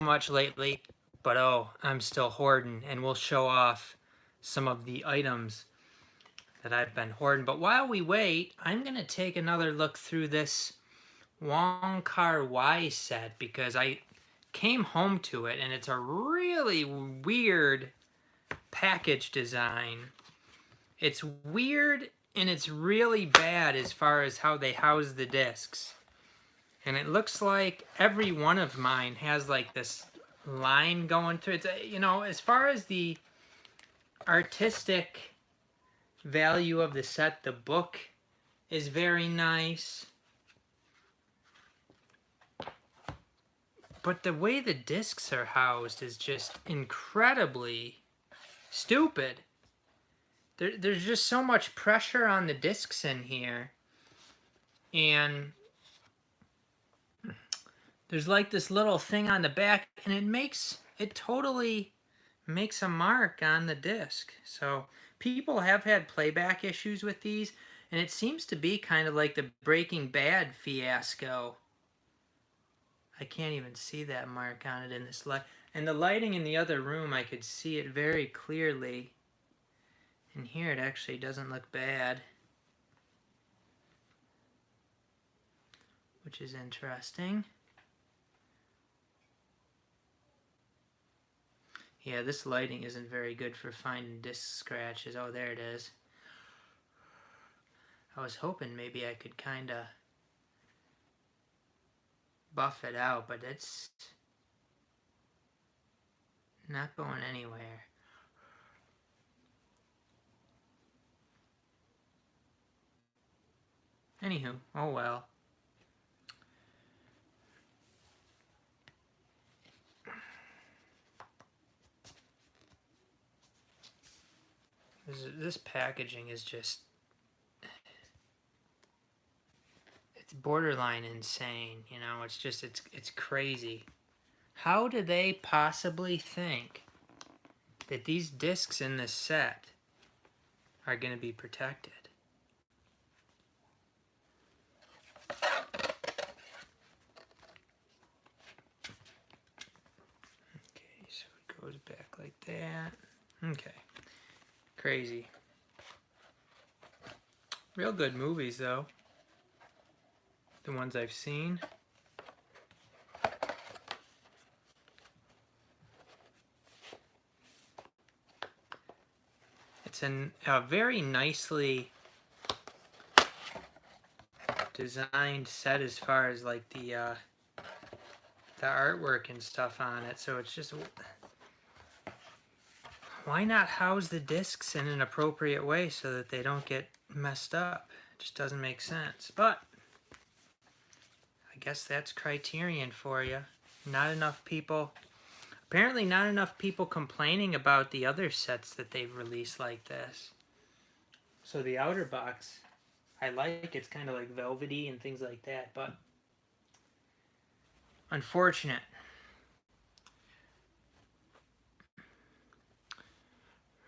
much lately, but oh, I'm still hoarding, and we'll show off some of the items that I've been hoarding. But while we wait, I'm going to take another look through this Wong Kar Wai set because I came home to it and it's a really weird package design. It's weird and it's really bad as far as how they house the discs. And it looks like every one of mine has like this line going through it. You know, as far as the artistic value of the set, the book is very nice. But the way the discs are housed is just incredibly stupid. There's just so much pressure on the discs in here. And there's like this little thing on the back, and it totally makes a mark on the disc. So people have had playback issues with these, and it seems to be kind of like the Breaking Bad fiasco. I can't even see that mark on it in this light. And the lighting in the other room, I could see it very clearly. And here it actually doesn't look bad, which is interesting. Yeah, this lighting isn't very good for finding disc scratches. Oh, there it is. I was hoping maybe I could kind of buff it out, but it's not going anywhere. Anywho, oh well. This packaging is just, it's borderline insane, you know, it's just, it's crazy. How do they possibly think that these discs in this set are going to be protected? Okay, so it goes back like that. Okay, crazy. Real good movies though, the ones I've seen. It's a very nicely designed set as far as like the artwork and stuff on it. So it's just, why not house the discs in an appropriate way so that they don't get messed up? It just doesn't make sense. But I guess that's Criterion for you. Not enough people, apparently not enough people complaining about the other sets that they've released like this. So the outer box, I like. It's kind of like velvety and things like that, but unfortunate.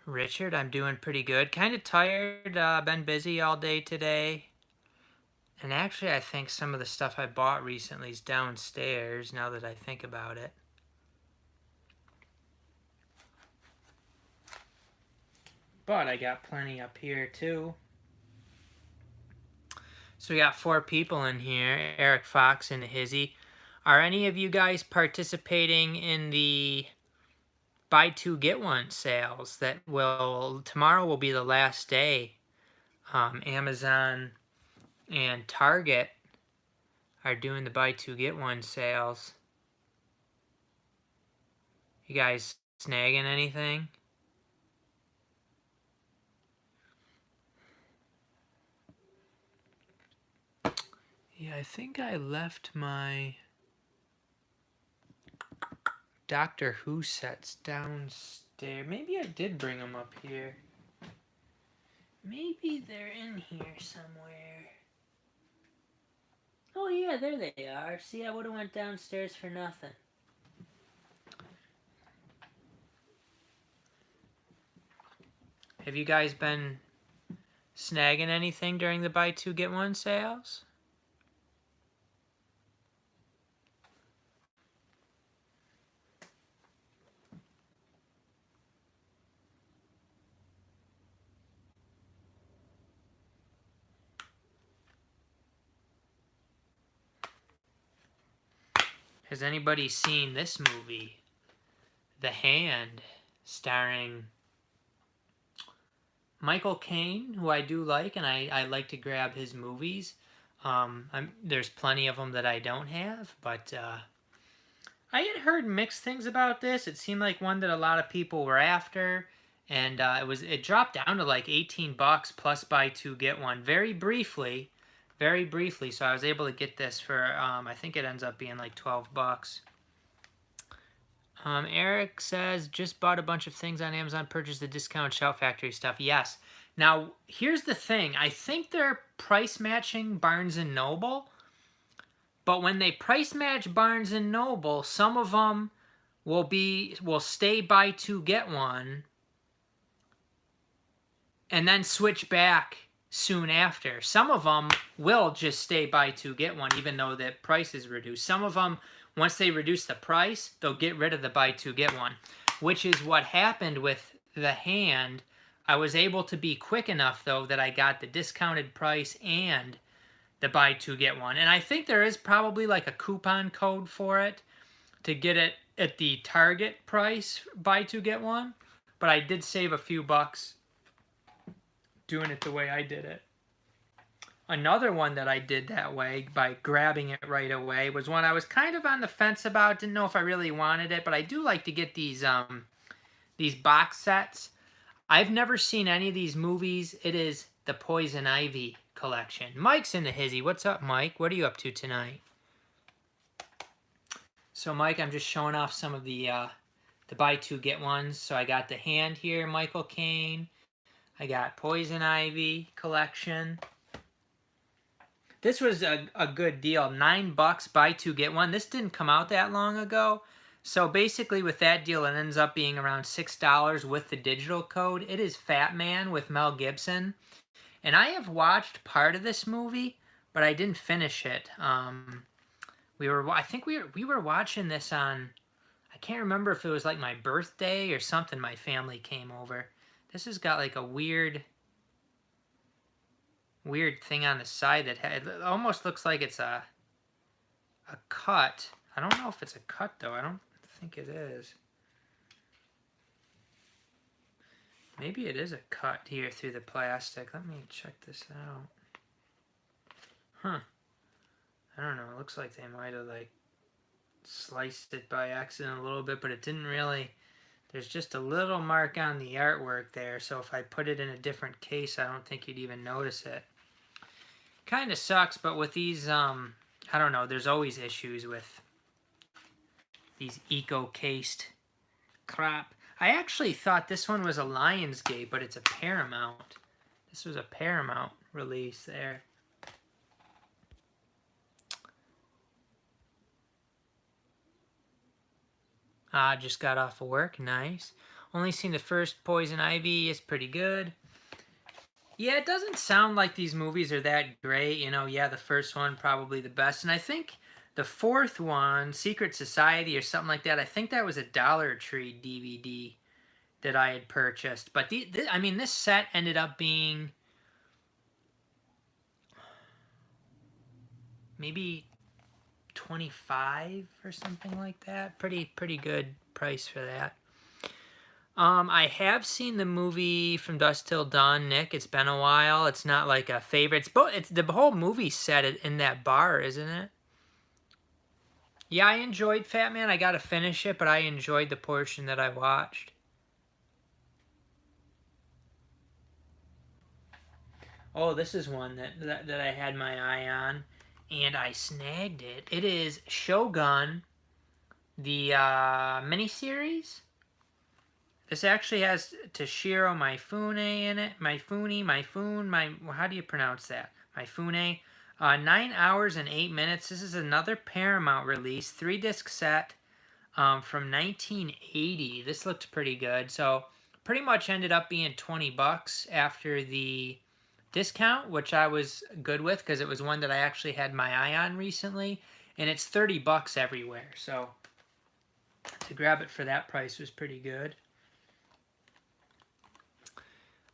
Richard, I'm doing pretty good. Kind of tired. Been busy all day today. And actually, I think some of the stuff I bought recently is downstairs, now that I think about it. But I got plenty up here, too. So we got 4 people in here, Eric Fox and Hizzy. Are any of you guys participating in the buy 2 get 1 sales that tomorrow will be the last day? Amazon and Target are doing the buy 2 get 1 sales. You guys snagging anything? Yeah, I think I left my Doctor Who sets downstairs. Maybe I did bring them up here. Maybe they're in here somewhere. Oh yeah, there they are. See, I would have went downstairs for nothing. Have you guys been snagging anything during the buy 2 get 1 sales? Has anybody seen this movie, The Hand, starring Michael Caine, who I do like, and I like to grab his movies. There's plenty of them that I don't have, but I had heard mixed things about this. It seemed like one that a lot of people were after, and it dropped down to like $18 plus buy two get one very briefly. So I was able to get this for I think it ends up being like $12. Eric says, just bought a bunch of things on Amazon, purchased the discount Shout Factory stuff. Yes. Now, here's the thing. I think they're price matching Barnes & Noble, but when they price match Barnes & Noble, some of them will stay buy two, get one, and then switch back soon after. Some of them will just stay buy two, get one, even though the price is reduced. Some of them, once they reduce the price, they'll get rid of the buy two, get one, which is what happened with The Hand. I was able to be quick enough, though, that I got the discounted price and the buy two, get one. And I think there is probably like a coupon code for it to get it at the Target price, buy two, get one. But I did save a few bucks doing it the way I did it. Another one that I did that way by grabbing it right away was one I was kind of on the fence about. Didn't know if I really wanted it, but I do like to get these box sets. I've never seen any of these movies. It is the Poison Ivy collection. Mike's in the hizzy. What's up, Mike? What are you up to tonight? So, Mike, I'm just showing off some of the buy two, get ones. So I got The Hand here, Michael Caine. I got Poison Ivy collection. This was a good deal. $9 buy two, get one. This didn't come out that long ago. So basically with that deal, it ends up being around $6 with the digital code. It is Fat Man with Mel Gibson. And I have watched part of this movie, but I didn't finish it. I think we were watching this on, I can't remember if it was like my birthday or something. My family came over. This has got like a weird thing on the side that it almost looks like it's a cut. I don't know if it's a cut though. I don't think it is. Maybe it is a cut here through the plastic. Let me check this out. Huh. I don't know. It looks like they might have like sliced it by accident a little bit, but it didn't really. There's just a little mark on the artwork there, so if I put it in a different case, I don't think you'd even notice it. Kind of sucks, but with these, I don't know, there's always issues with these eco-cased crap. I actually thought this one was a Lionsgate, but it's a Paramount. This was a Paramount release there. Just got off of work. Nice. Only seen the first Poison Ivy. It's pretty good. Yeah, it doesn't sound like these movies are that great. You know, yeah, the first one probably the best. And I think the fourth one, Secret Society or something like that, I think that was a Dollar Tree DVD that I had purchased. But I mean, this set ended up being maybe $25 or something like that. Pretty good price for that. I have seen the movie From Dusk Till Dawn, Nick. It's been a while. It's not like a favorite. It's the whole movie set in that bar, isn't it? Yeah, I enjoyed Fat Man. I got to finish it, but I enjoyed the portion that I watched. Oh, this is one that I had my eye on, and I snagged it. It is Shogun, the miniseries. This actually has Toshiro Mifune in it. How do you pronounce that? Mifune. 9 hours and 8 minutes. This is another Paramount release. 3-disc set from 1980. This looked pretty good. So pretty much ended up being $20 after the discount, which I was good with because it was one that I actually had my eye on recently. And it's $30 everywhere. So to grab it for that price was pretty good.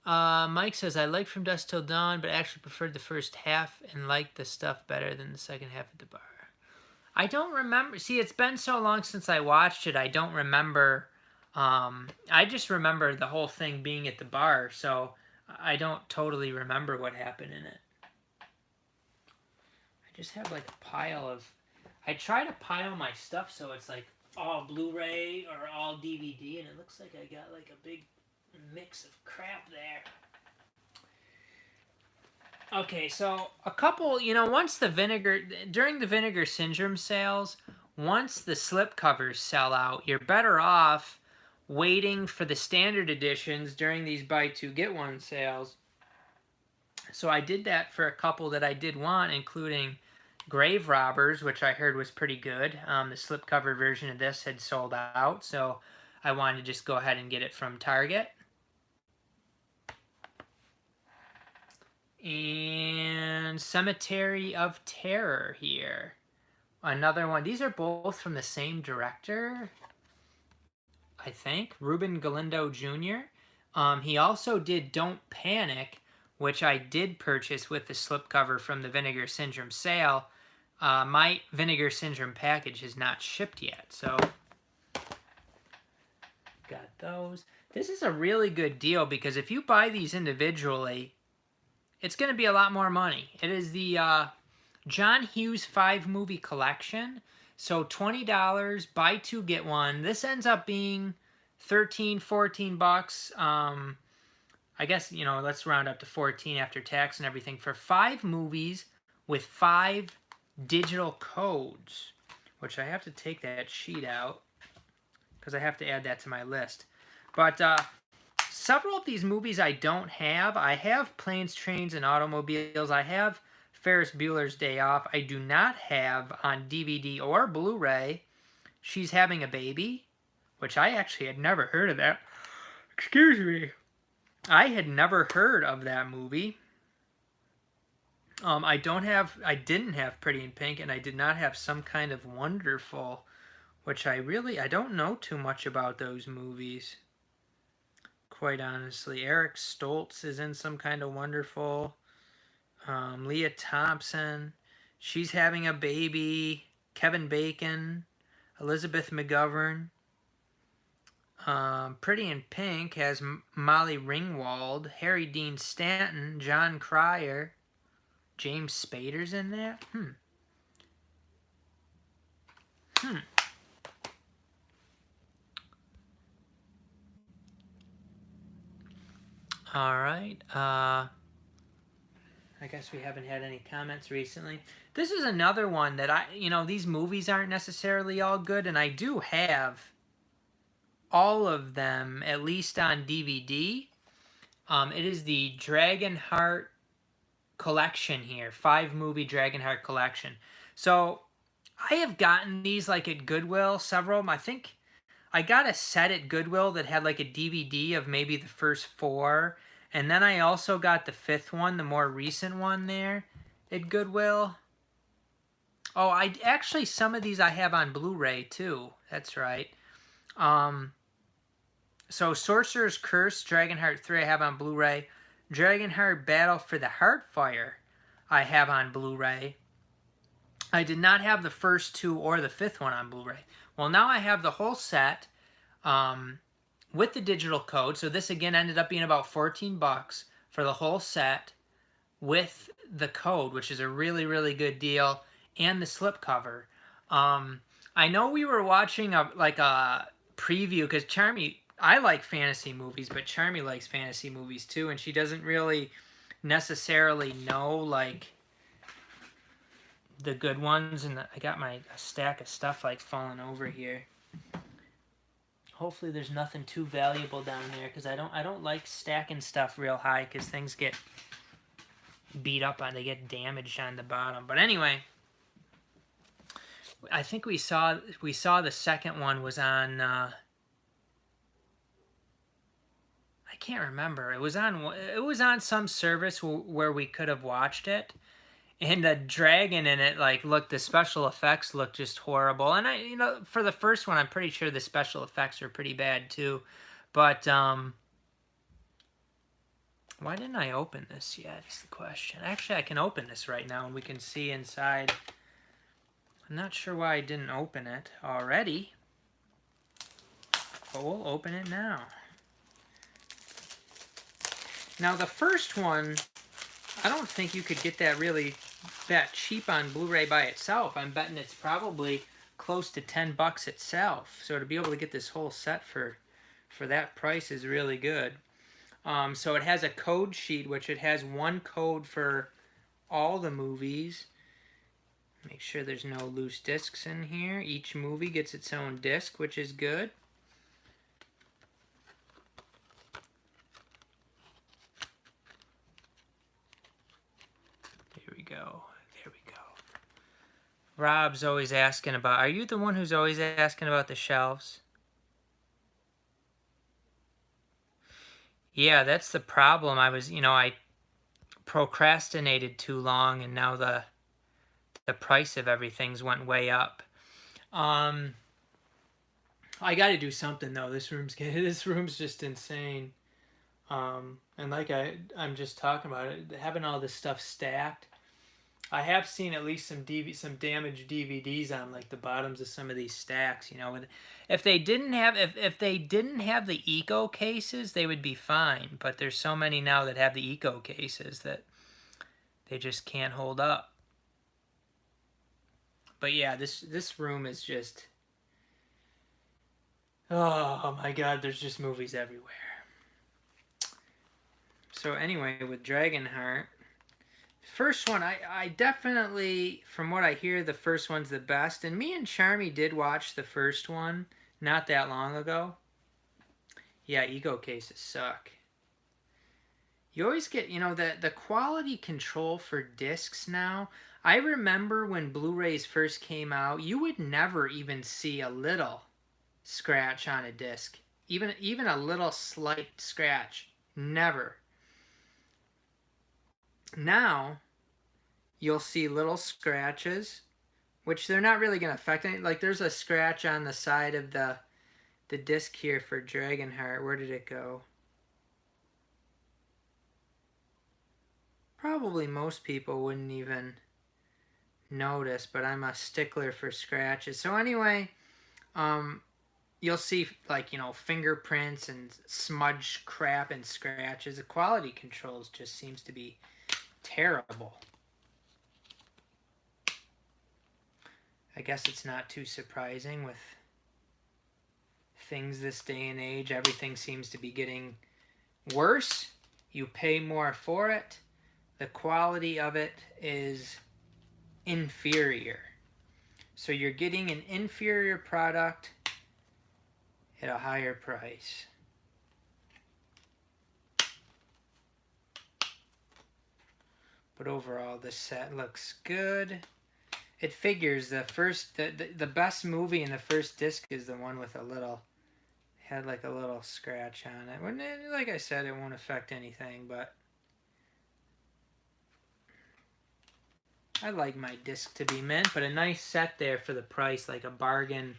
Mike says, I like From Dusk Till Dawn, but actually preferred the first half and liked the stuff better than the second half at the bar. I don't remember. See, it's been so long since I watched it. I don't remember. I just remember the whole thing being at the bar, so I don't totally remember what happened in it. I just have like a pile of. I try to pile my stuff so it's like all Blu-ray or all DVD, and it looks like I got like a big mix of crap there. Okay, so a couple, once the during the Vinegar Syndrome sales, once the slipcovers sell out, you're better off waiting for the standard editions during these buy two get one sales. So I did that for a couple that I did want, including Grave Robbers, which I heard was pretty good. The slipcover version of this had sold out, so I wanted to just go ahead and get it from Target. And Cemetery of Terror here. Another one. These are both from the same director, I think. Ruben Galindo Jr. He also did Don't Panic, which I did purchase with the slipcover from the Vinegar Syndrome sale. My Vinegar Syndrome package is not shipped yet, so got those. This is a really good deal because if you buy these individually, it's going to be a lot more money. It is the John Hughes 5-movie collection. So $20, buy two, get one. This ends up being 13, 14 bucks. I guess, let's round up to 14 after tax and everything for 5 movies with 5 digital codes, which I have to take that sheet out because I have to add that to my list. But several of these movies I don't have. I have Planes, Trains, and Automobiles. I have Ferris Bueller's Day Off. I do not have on DVD or Blu-ray She's Having a Baby, which I actually had never heard of that. Excuse me. I had never heard of that movie. I didn't have Pretty in Pink, and I did not have Some Kind of Wonderful, which I don't know too much about those movies. Quite honestly, Eric Stoltz is in Some Kind of Wonderful. Leah Thompson, She's Having a Baby. Kevin Bacon, Elizabeth McGovern. Pretty in Pink has Molly Ringwald, Harry Dean Stanton, John Cryer, James Spader's in that. All right. I guess we haven't had any comments recently. This is another one that these movies aren't necessarily all good, and I do have all of them, at least on DVD. It is the Dragonheart collection here, 5-movie Dragonheart collection. So I have gotten these like at Goodwill, several of them. I think I got a set at Goodwill that had like a DVD of maybe the first 4. And then I also got the 5th one, the more recent one there at Goodwill. Oh, actually some of these I have on Blu-ray too. That's right. So Sorcerer's Curse, Dragonheart 3 I have on Blu-ray. Dragonheart Battle for the Heartfire I have on Blu-ray. I did not have the first 2 or the 5th one on Blu-ray. Well, now I have the whole set with the digital code. So this again ended up being about 14 bucks for the whole set with the code, which is a really, really good deal, and the slipcover. I know we were watching a preview because Charmy, I like fantasy movies, but Charmy likes fantasy movies too, and she doesn't really necessarily know like the good ones. And I got my stack of stuff like falling over here. Hopefully there's nothing too valuable down there because I don't like stacking stuff real high because things get beat up on, they get damaged on the bottom. But anyway, I think we saw the second one was on I can't remember. It was on some service where we could have watched it. And the dragon in it, the special effects looked just horrible. And for the first one, I'm pretty sure the special effects were pretty bad too. But why didn't I open this yet is the question. Actually, I can open this right now and we can see inside. I'm not sure why I didn't open it already, but we'll open it now. Now the first one, I don't think you could get that really that cheap on Blu-ray by itself. I'm betting it's probably close to 10 bucks itself. So to be able to get this whole set for that price is really good. So it has a code sheet, which it has one code for all the movies. Make sure there's no loose discs in here. Each movie gets its own disc, which is good. Here we go. There we go. Rob's always asking about, are you the one who's always asking about the shelves? Yeah, that's the problem. I was, I procrastinated too long, and now the price of everything's went way up. I got to do something though. This room's just insane. And like I'm just talking about it, having all this stuff stacked. I have seen at least some damaged DVDs on like the bottoms of some of these stacks. If they didn't have if they didn't have the eco cases, they would be fine. But there's so many now that have the eco cases that they just can't hold up. But yeah, this room is just, oh my god, there's just movies everywhere. So anyway, with Dragonheart, first one, I definitely, from what I hear, the first one's the best. And me and Charmy did watch the first one not that long ago. Yeah, eco cases suck. You always get, the quality control for discs now. I remember when Blu-rays first came out, you would never even see a little scratch on a disc. Even a little slight scratch. Never. Now, you'll see little scratches, which they're not really going to affect anything. Like, there's a scratch on the side of the disc here for Dragonheart. Where did it go? Probably most people wouldn't even notice, but I'm a stickler for scratches. So anyway, you'll see like, fingerprints and smudge crap and scratches. The quality controls just seems to be terrible. I guess it's not too surprising with things this day and age. Everything seems to be getting worse. You pay more for it. The quality of it is inferior. So you're getting an inferior product at a higher price. But overall, this set looks good. It figures the best movie in the first disc is the one with had like a little scratch on it. Like I said, it won't affect anything, but I like my disc to be mint, but a nice set there for the price, like a bargain,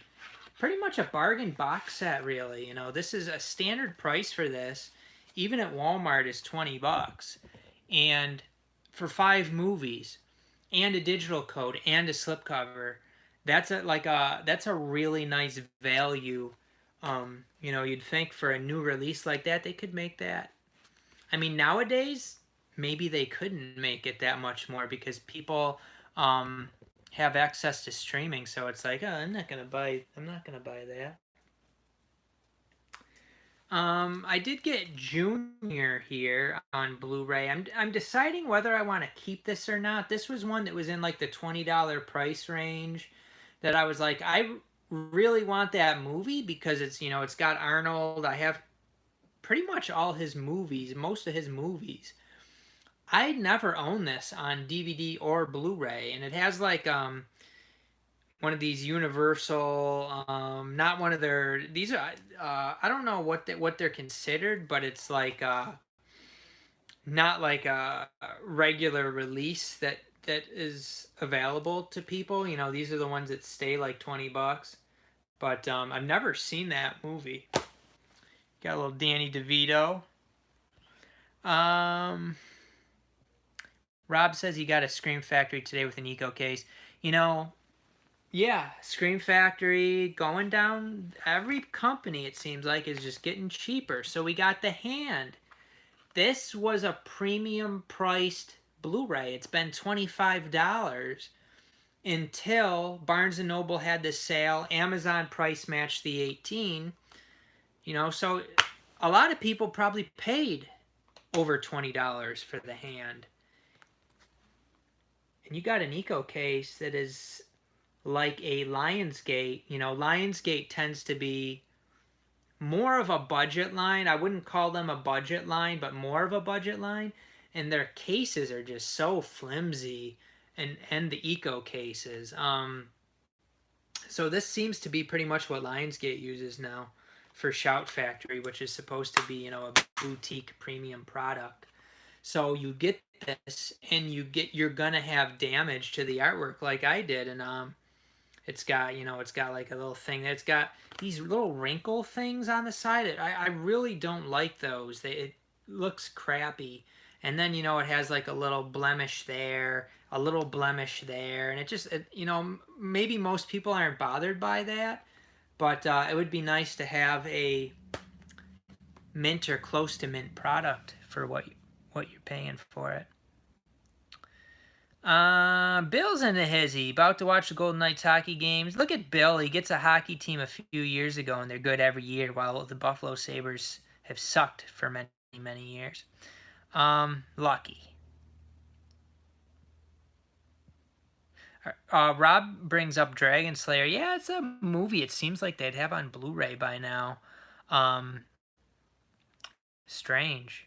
pretty much a bargain box set, really. This is a standard price for this, even at Walmart, is 20 bucks. And for 5 movies, and a digital code, and a slipcover, that's a really nice value. You'd think for a new release like that, they could make that. I mean, nowadays, maybe they couldn't make it that much more because people have access to streaming. So it's like, oh, I'm not gonna buy that. I did get Junior here on Blu-ray. I'm deciding whether I want to keep this or not. This was one that was in like the $20 price range that I was like, I really want that movie because it's got Arnold. I have pretty much all his movies, most of his movies. I never owned this on DVD or Blu-ray, and it has like one of these Universal, not one of their. These are I don't know what they're considered, but it's like not like a regular release that is available to people. These are the ones that stay like 20 bucks. But I've never seen that movie. Got a little Danny DeVito. Rob says he got a Scream Factory today with an eco case. Yeah, Scream Factory going down. Every company, it seems like, is just getting cheaper. So we got the Hand. This was a premium priced Blu-ray. It's been $25 until Barnes and Noble had this sale. Amazon price matched the 18. You know, so a lot of people probably paid over $20 for the Hand. And you got an Eco case that is like a Lionsgate. You know, Lionsgate tends to be more of a budget line. I wouldn't call them a budget line, but more of a budget line. And their cases are just so flimsy, and the Eco cases. So this seems to be pretty much what Lionsgate uses now for Shout Factory, which is supposed to be, you know, a boutique premium product. So you get this, and you're gonna have damage to the artwork like I did, and it's got, you know, it's got like a little thing. It's got these little wrinkle things on the side. I really don't like those. It looks crappy. And then, you know, it has like a little blemish there, a little blemish there. And you know, maybe most people aren't bothered by that. But it would be nice to have a mint or close to mint product for what you're paying for it. Bill's in the hizzy, about to watch the Golden Knights hockey games. Look at Bill. He gets a hockey team a few years ago, and they're good every year, while the Buffalo Sabres have sucked for many, many years. Lucky. Rob brings up Dragon Slayer. Yeah, it's a movie. It seems like they'd have on Blu-ray by now. Strange.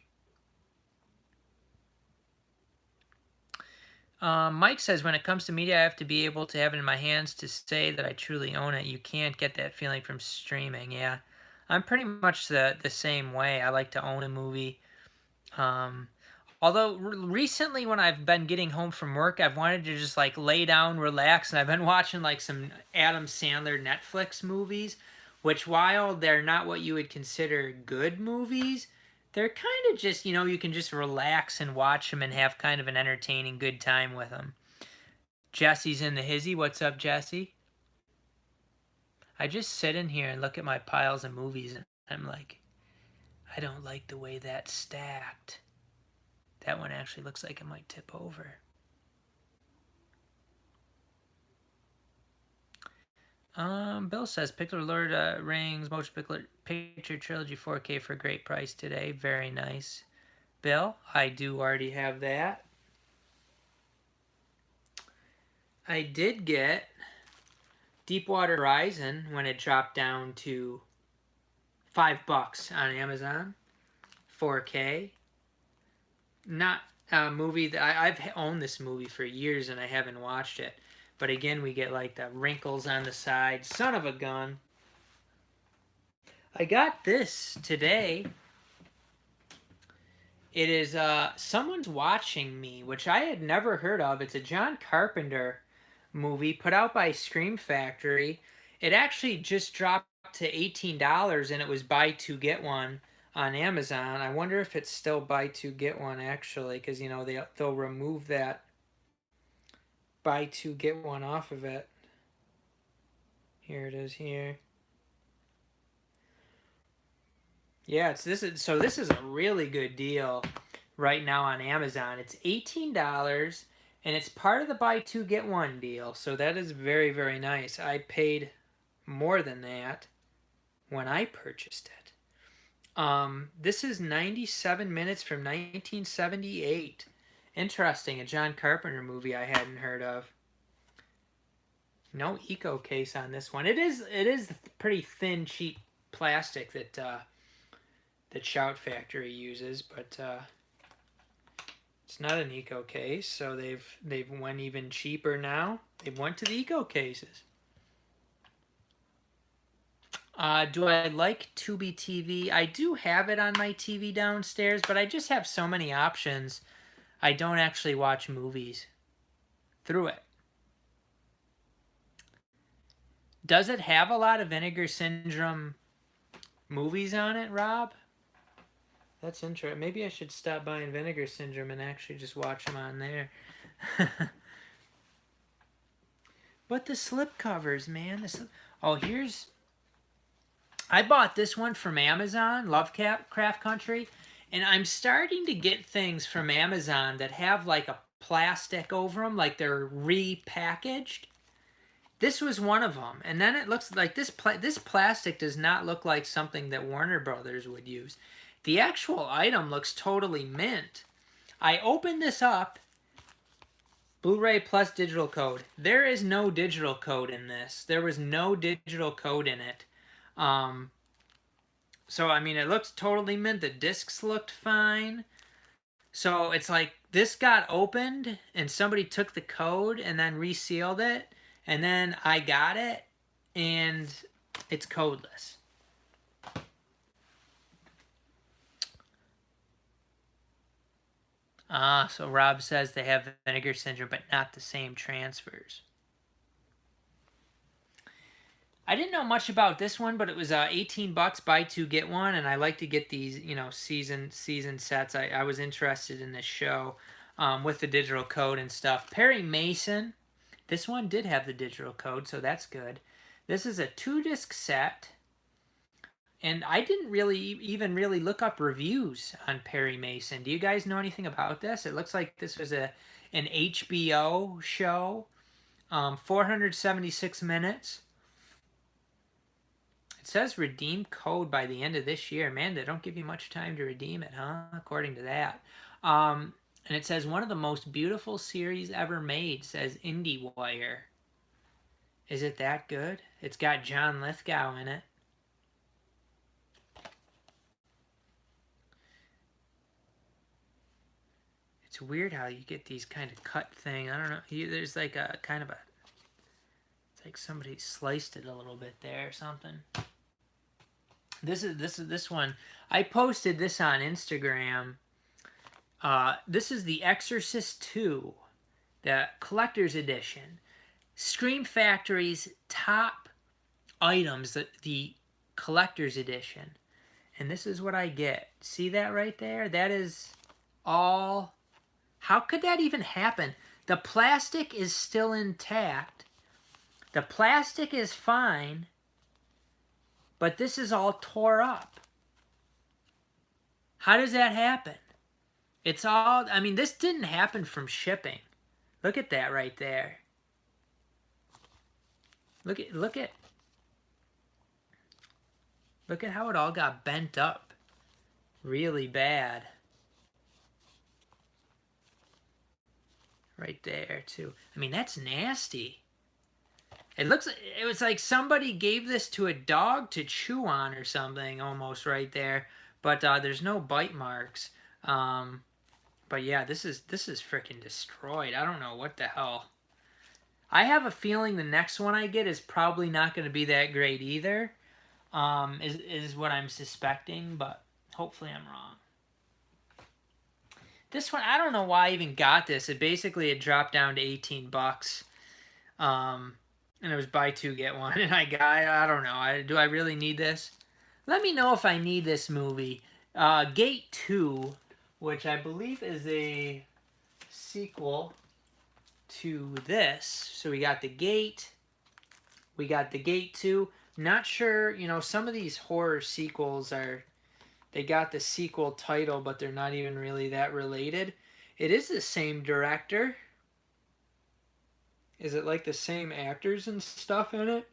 Mike says, when it comes to media, I have to be able to have it in my hands to say that I truly own it. You can't get that feeling from streaming. Yeah, I'm pretty much the same way. I like to own a movie. Although recently when I've been getting home from work, I've wanted to just like lay down, relax, and I've been watching like some Adam Sandler Netflix movies, which while they're not what you would consider good movies, they're kind of just, you know, you can just relax and watch them and have kind of an entertaining good time with them. Jesse's in the hizzy. What's up, Jesse? I just sit in here and look at my piles of movies and I'm like, I don't like the way that's stacked. That one actually looks like it might tip over. Bill says, Picture Lord Rings Motion Picture Trilogy 4K for a great price today. Very nice. Bill, I do already have that. I did get Deepwater Horizon when it dropped down to $5 on Amazon. 4K. Not a movie that I've owned this movie for years and I haven't watched it. But again, we get like the wrinkles on the side. Son of a gun. I got this today. It is Someone's Watching Me, which I had never heard of. It's a John Carpenter movie put out by Scream Factory. It actually just dropped to $18 and it was buy two get one on Amazon. I wonder if it's still buy two get one actually, because you know they'll remove that buy two get one off of it. Here it is here. Yeah, this is a really good deal right now on Amazon. It's $18 and it's part of the buy two get one deal. So that is very, very nice. I paid more than that when I purchased it. This is 97 minutes from 1978. Interesting, a John Carpenter movie I hadn't heard of. No Eco case on this one. It is pretty thin, cheap plastic that Shout Factory uses, but it's not an Eco case, so they've went even cheaper now. They've went to the Eco cases. Do I like Tubi TV? I do have it on my TV downstairs, but I just have so many options. I don't actually watch movies through it. Does it have a lot of Vinegar Syndrome movies on it, Rob? That's interesting. Maybe I should stop buying Vinegar Syndrome and actually just watch them on there. But the slip covers, man. Oh, I bought this one from Amazon, Lovecraft Country, and I'm starting to get things from Amazon that have like a plastic over them, like they're repackaged. This was one of them, and then it looks like this plastic does not look like something that Warner Brothers would use. The actual item looks totally mint. I opened this up, Blu-ray plus digital code. There is no digital code in this. There was no digital code in it. So, I mean, it looks totally mint. The discs looked fine. So, it's like this got opened and somebody took the code and then resealed it. And then I got it and it's codeless. So Rob says they have vinegar syndrome, but not the same transfers. I didn't know much about this one, but it was 18 bucks, buy two, get one, and I like to get these, you know, season sets. I was interested in this show with the digital code and stuff. Perry Mason, this one did have the digital code, so that's good. This is a 2-disc set, and I didn't even really look up reviews on Perry Mason. Do you guys know anything about this? It looks like this was an HBO show, 476 minutes. It says redeem code by the end of this year. Man, they don't give you much time to redeem it, huh? According to that. And it says one of the most beautiful series ever made, says IndieWire. Is it that good? It's got John Lithgow in it. It's weird how you get these kind of cut thing. I don't know. There's like a kind of a... It's like somebody sliced it a little bit there or something. This one. I posted this on Instagram. This is The Exorcist 2, the collector's edition. Scream Factory's top items, the collector's edition. And this is what I get. See that right there? That is all... How could that even happen? The plastic is still intact. The plastic is fine. But this is all tore up. How does that happen? It's all... I mean, this didn't happen from shipping. Look at that right there. Look at how it all got bent up. Really bad. Right there, too. I mean, that's nasty. It was like somebody gave this to a dog to chew on or something, almost right there. But there's no bite marks. But yeah, this is freaking destroyed. I don't know what the hell. I have a feeling the next one I get is probably not going to be that great either. Is what I'm suspecting, but hopefully I'm wrong. This one, I don't know why I even got this. It dropped down to 18 bucks. And it was buy two, get one. And I don't know. Do I really need this? Let me know if I need this movie. Gate 2, which I believe is a sequel to this. So we got The Gate. We got The Gate 2. Not sure, you know, some of these horror sequels they got the sequel title, but they're not even really that related. It is the same director. Is it like the same actors and stuff in it?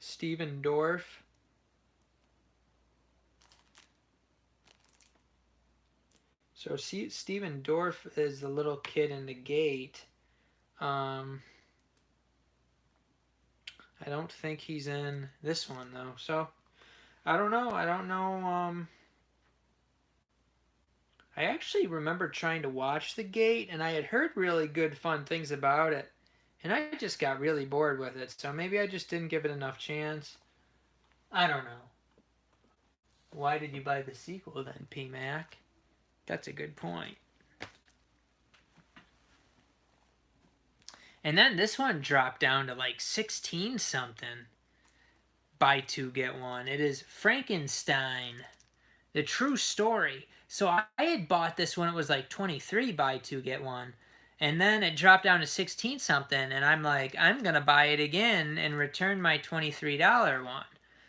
Steven Dorff. So Steven Dorff is the little kid in The Gate. I don't think he's in this one though. So I don't know. I actually remember trying to watch The Gate, and I had heard really good, fun things about it. And I just got really bored with it, so maybe I just didn't give it enough chance. I don't know. Why did you buy the sequel then, PMac? That's a good point. And then this one dropped down to like 16 something. Buy two, get one. It is Frankenstein, the true story. So I had bought this when it was like 23, buy two, get one. And then it dropped down to 16 something, and I'm like, I'm gonna buy it again and return my $23 one.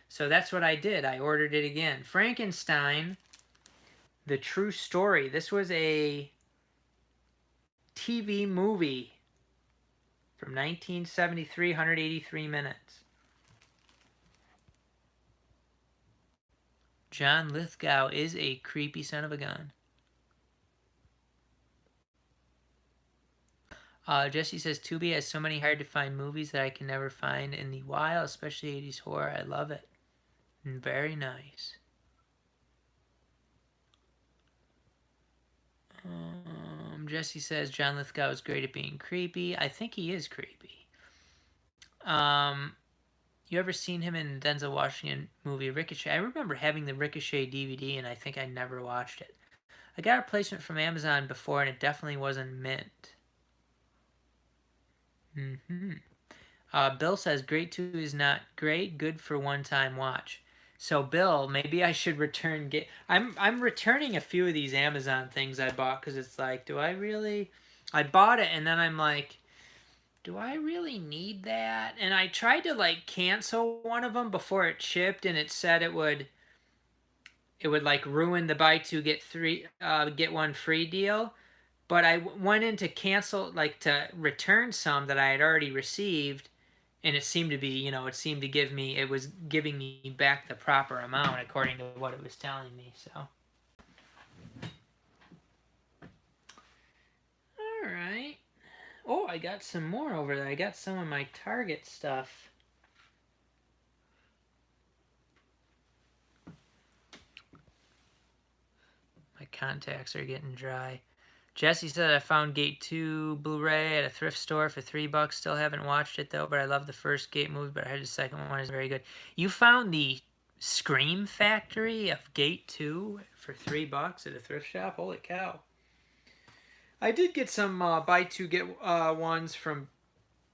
So that's what I did. I ordered it again. Frankenstein, The True Story. This was a TV movie from 1973, 183 minutes. John Lithgow is a creepy son of a gun. Jesse says, Tubi has so many hard to find movies that I can never find in the wild, especially 80s horror. I love it. Very nice. Jesse says, John Lithgow is great at being creepy. I think he is creepy. You ever seen him in Denzel Washington movie Ricochet? I remember having the Ricochet DVD, and I think I never watched it. I got a replacement from Amazon before, and it definitely wasn't mint. Bill says, Great 2 is not great, good for one-time watch. So, Bill, maybe I should return... I'm returning a few of these Amazon things I bought, because it's like, do I really... I bought it, and then I'm like, do I really need that? And I tried to, like, cancel one of them before it shipped, and it said it would like, ruin the buy two, get one free deal. But I went in to cancel, like, to return some that I had already received, and it seemed to be, it was giving me back the proper amount according to what it was telling me, so. Alright. Oh, I got some more over there. I got some of my Target stuff. My contacts are getting dry. Jesse said, I found Gate 2 Blu-ray at a thrift store for $3. Still haven't watched it, though, but I love the first Gate movie, but I heard the second one is very good. You found the Scream Factory of Gate 2 for $3 at a thrift shop? Holy cow. I did get some buy two, get ones from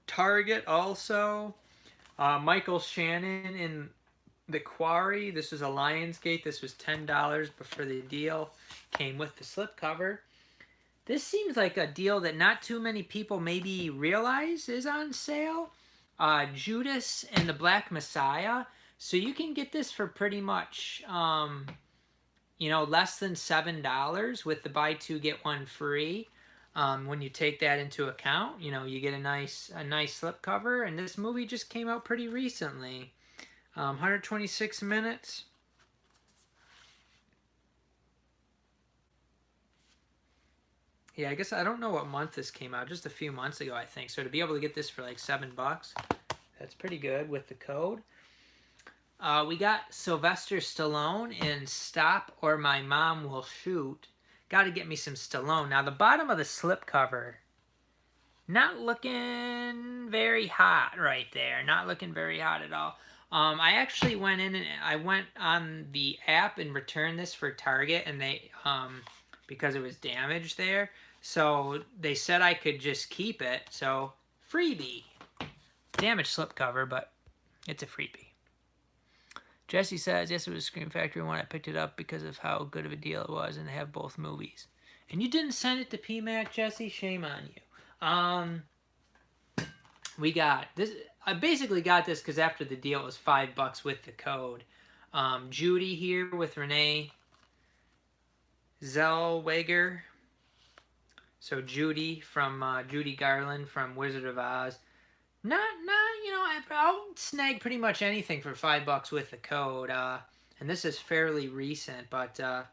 Target also. Michael Shannon in The Quarry. This was a Lionsgate. This was $10 before the deal came with the slipcover. This seems like a deal that not too many people maybe realize is on sale. Judas and the Black Messiah. So you can get this for pretty much, less than $7 with the buy two, get one free. When you take that into account, you get a nice slipcover. And this movie just came out pretty recently. 126 minutes. Yeah, I guess I don't know what month this came out. Just a few months ago, I think. So to be able to get this for like $7, that's pretty good with the code. We got Sylvester Stallone in Stop or My Mom Will Shoot. Got to get me some Stallone. Now, the bottom of the slipcover, not looking very hot right there. Not looking very hot at all. I actually went in and I went on the app and returned this for Target, and they... because it was damaged there. So they said I could just keep it. So freebie. Damaged slipcover, but it's a freebie. Jesse says, yes, it was Scream Factory one. I picked it up because of how good of a deal it was, and they have both movies. And you didn't send it to PMac, Jesse? Shame on you. We got this. I basically got this because after the deal it was $5 with the code. Judy here with Renee Zellweger. So Judy from Judy Garland from Wizard of Oz. I'll snag pretty much anything for $5 with the code. And this is fairly recent, but I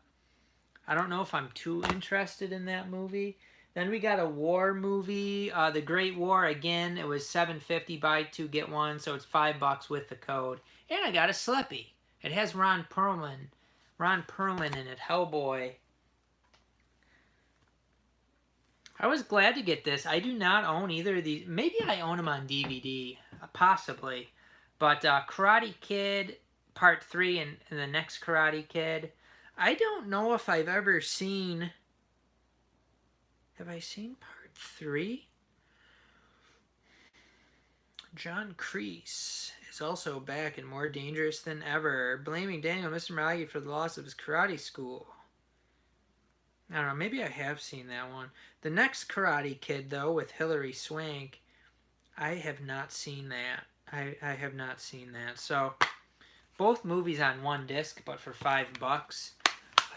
don't know if I'm too interested in that movie. Then we got a war movie, The Great War. Again, it was $7.50 buy two get one, so it's $5 with the code. And I got a Slippy. It has Ron Perlman in it. Hellboy. I was glad to get this. I do not own either of these. Maybe I own them on DVD, possibly. But Karate Kid Part 3 and the next Karate Kid. I don't know if I've ever seen... Have I seen Part 3? John Kreese is also back and more dangerous than ever, blaming Daniel Mr. Miyagi for the loss of his karate school. I don't know, maybe I have seen that one. The next Karate Kid, though, with Hilary Swank, I have not seen that. I have not seen that. So, both movies on one disc, but for $5,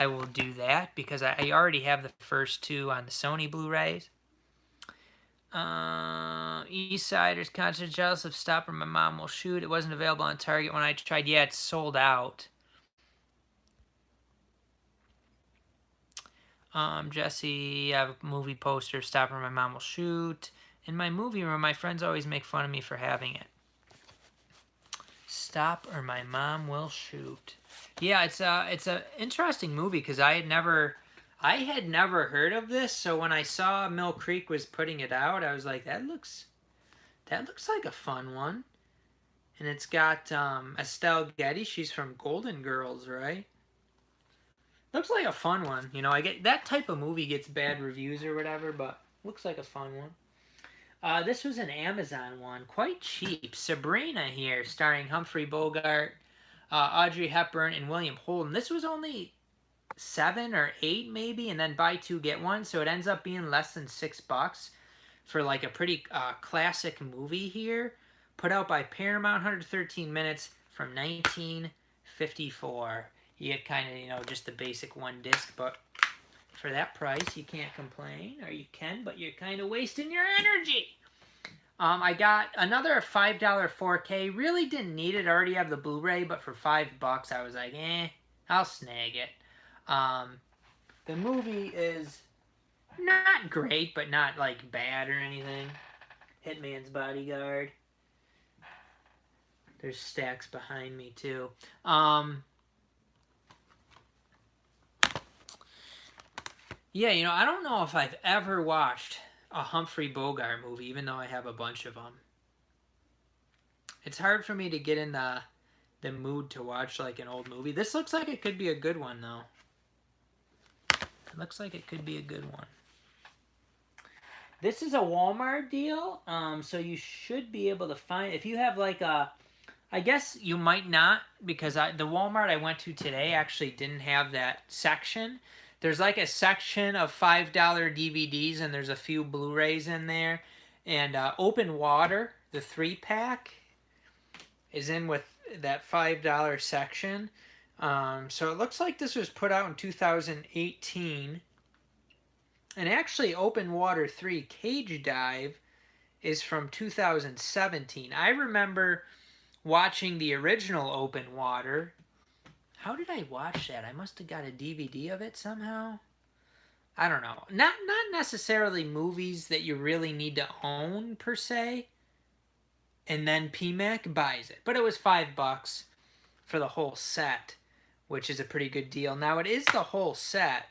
I will do that because I already have the first two on the Sony Blu-rays. East Siders concert jealous of Stop or My Mom Will Shoot. It wasn't available on Target when I tried. Yeah, it's sold out. Jesse, I have a movie poster, Stop or My Mom Will Shoot. In my movie room, my friends always make fun of me for having it. Stop or My Mom Will Shoot. Yeah, it's a interesting movie because I had never heard of this. So when I saw Mill Creek was putting it out, I was like, that looks like a fun one. And it's got Estelle Getty. She's from Golden Girls, right? Looks like a fun one. You know, I get that type of movie gets bad reviews or whatever, but looks like a fun one. This was an Amazon one, quite cheap. Sabrina here, starring Humphrey Bogart, Audrey Hepburn, and William Holden. This was only 7 or 8 maybe, and then buy 2 get 1, so it ends up being less than $6 for like a pretty classic movie here. Put out by Paramount, 113 minutes from 1954. You get kind of, you know, just the basic one disc, but for that price, you can't complain, or you can, but you're kind of wasting your energy. I got another $5 4K. Really didn't need it. I already have the Blu-ray, but for $5, I was like, I'll snag it. The movie is not great, but not like bad or anything. Hitman's Bodyguard. There's stacks behind me too. Yeah, you know, I don't know if I've ever watched a Humphrey Bogart movie, even though I have a bunch of them. It's hard for me to get in the mood to watch like an old movie. This looks like it could be a good one, though. It looks like it could be a good one. This is a Walmart deal, so you should be able to find, if you have like a, I guess you might not, because the Walmart I went to today actually didn't have that section. There's like a section of $5 DVDs, and there's a few Blu-rays in there. And Open Water, the 3-pack, is in with that $5 section. So it looks like this was put out in 2018. And actually, Open Water 3 Cage Dive is from 2017. I remember watching the original Open Water. How did I watch that? I must have got a DVD of it somehow. I don't know. Not necessarily movies that you really need to own per se. And then PMac buys it. But it was $5 for the whole set, which is a pretty good deal. Now it is the whole set,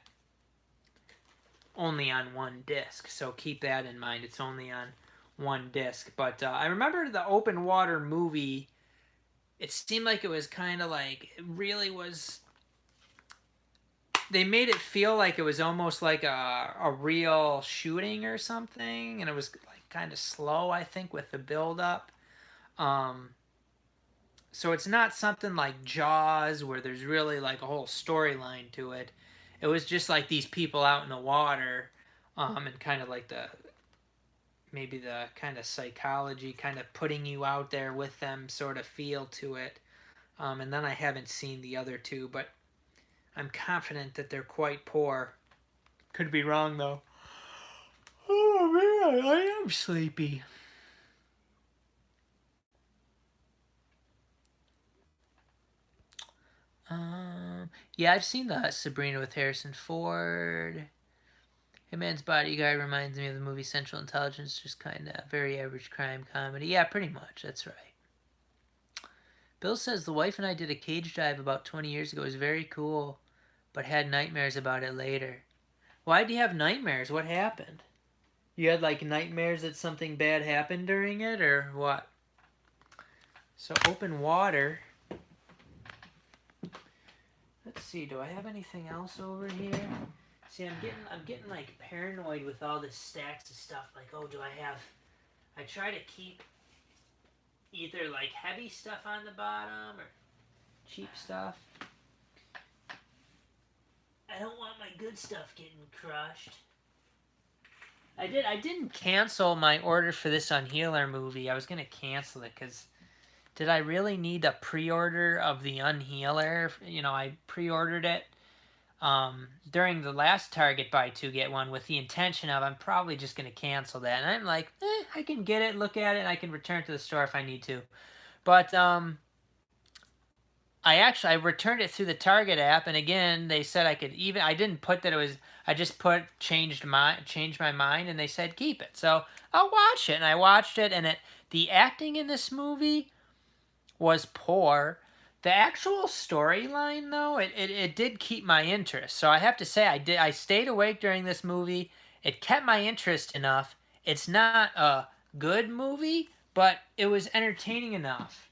only on one disc. So keep that in mind. It's only on one disc. But I remember the Open Water movie. It seemed like it was kind of like, it really was, they made it feel like it was almost like a real shooting or something, and it was like kind of slow, I think, with the build-up. So it's not something like Jaws where there's really like a whole storyline to it. It was just like these people out in the water, and kind of like maybe the kind of psychology, kind of putting you out there with them sort of feel to it. And then I haven't seen the other two, but I'm confident that they're quite poor. Could be wrong, though. Oh, man, I am sleepy. Yeah, I've seen the Sabrina with Harrison Ford. Hitman's Bodyguard reminds me of the movie Central Intelligence, just kind of very average crime comedy. Yeah, pretty much, that's right. Bill says, the wife and I did a cage dive about 20 years ago. It was very cool, but had nightmares about it later. Why do you have nightmares? What happened? You had like nightmares that something bad happened during it, or what? So Open Water. Let's see, do I have anything else over here? See, I'm getting like paranoid with all this stacks of stuff. Like, oh, do I have? I try to keep either like heavy stuff on the bottom or cheap stuff. I don't want my good stuff getting crushed. I didn't cancel my order for this Unhealer movie. I was gonna cancel it because did I really need a pre-order of the Unhealer? You know, I pre-ordered it during the last Target buy two get one with the intention of I'm probably just gonna cancel that. And I'm like, I can get it, look at it, and I can return it to the store if I need to. But I returned it through the Target app, and again they said I could even. I didn't put that it was. I just put changed my mind, and they said keep it. So I'll watch it, and I watched it, and the acting in this movie was poor. The actual storyline, though, it did keep my interest. So I have to say I stayed awake during this movie. It kept my interest enough. It's not a good movie, but it was entertaining enough.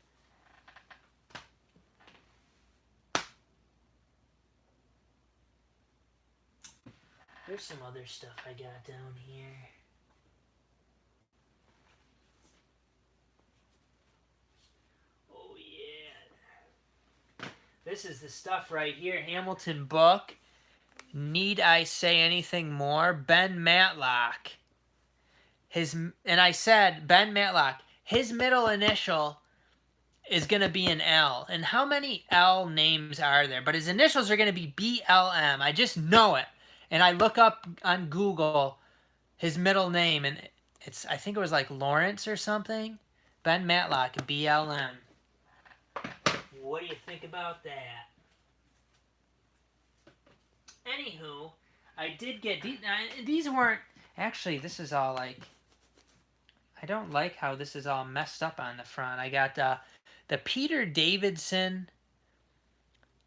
There's some other stuff I got down here. Oh, yeah. This is the stuff right here. Hamilton book. Need I say anything more? Ben Matlock. And I said, Ben Matlock, his middle initial is going to be an L. And how many L names are there? But his initials are going to be BLM. I just know it. And I look up on Google his middle name, and I think it was like Lawrence or something. Ben Matlock, BLM. What do you think about that? Anywho, I did get these weren't actually. This is all like I don't like how this is all messed up on the front. I got the Peter Davidson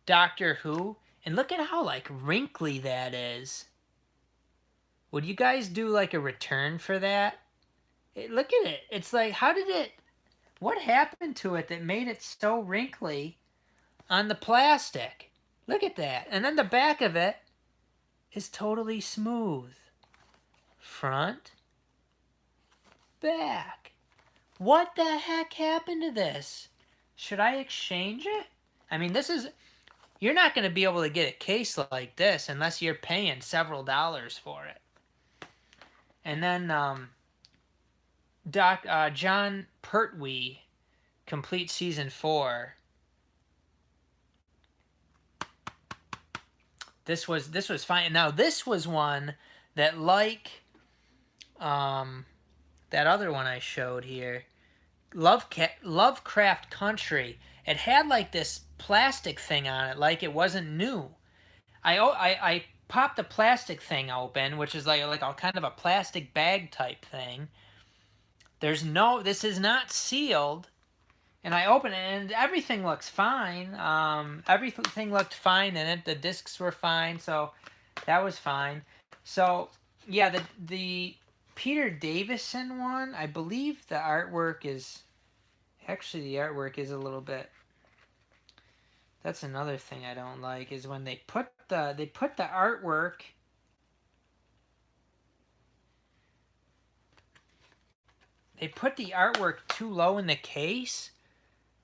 Doctor Who, and look at how like wrinkly that is. Would you guys do like a return for that? Look at it. It's like, what happened to it that made it so wrinkly on the plastic? Look at that. And then the back of it is totally smooth. Front, back. What the heck happened to this? Should I exchange it? I mean, you're not going to be able to get a case like this unless you're paying several dollars for it. And then John Pertwee, complete season 4. This was fine. Now this was one that that other one I showed here, Lovecraft Country. It had like this plastic thing on it, like it wasn't new. I popped the plastic thing open, which is like a kind of a plastic bag type thing. This is not sealed. And I open it, and everything looks fine. Everything looked fine in it. The discs were fine, so that was fine. So, yeah, the Peter Davison one, I believe the artwork is... Actually, the artwork is a little bit... That's another thing I don't like, is when they put the artwork... They put the artwork too low in the case,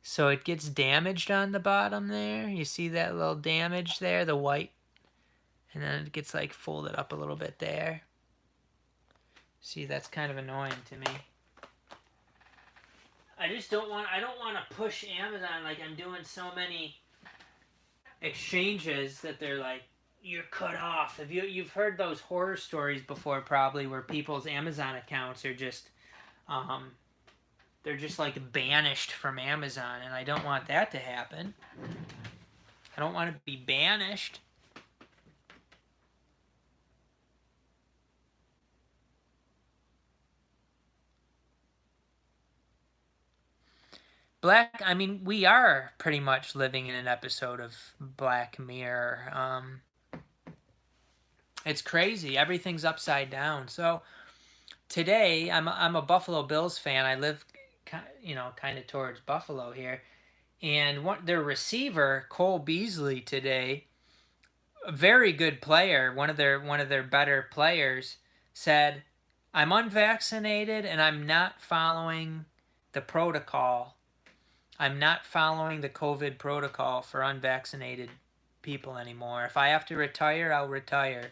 so it gets damaged on the bottom there. You see that little damage there, the white? And then it gets like folded up a little bit there. See, that's kind of annoying to me. I don't want to push Amazon like I'm doing so many exchanges that they're like, you're cut off. You've heard those horror stories before probably where people's Amazon accounts are just they're just like banished from Amazon, and I don't want that to happen. I don't want to be banished. I mean, we are pretty much living in an episode of Black Mirror. It's crazy. Everything's upside down. So today, I'm a Buffalo Bills fan. I live, kind of towards Buffalo here, and their receiver Cole Beasley today, a very good player, one of their better players, said, "I'm unvaccinated and I'm not following the protocol. I'm not following the COVID protocol for unvaccinated people anymore. If I have to retire, I'll retire.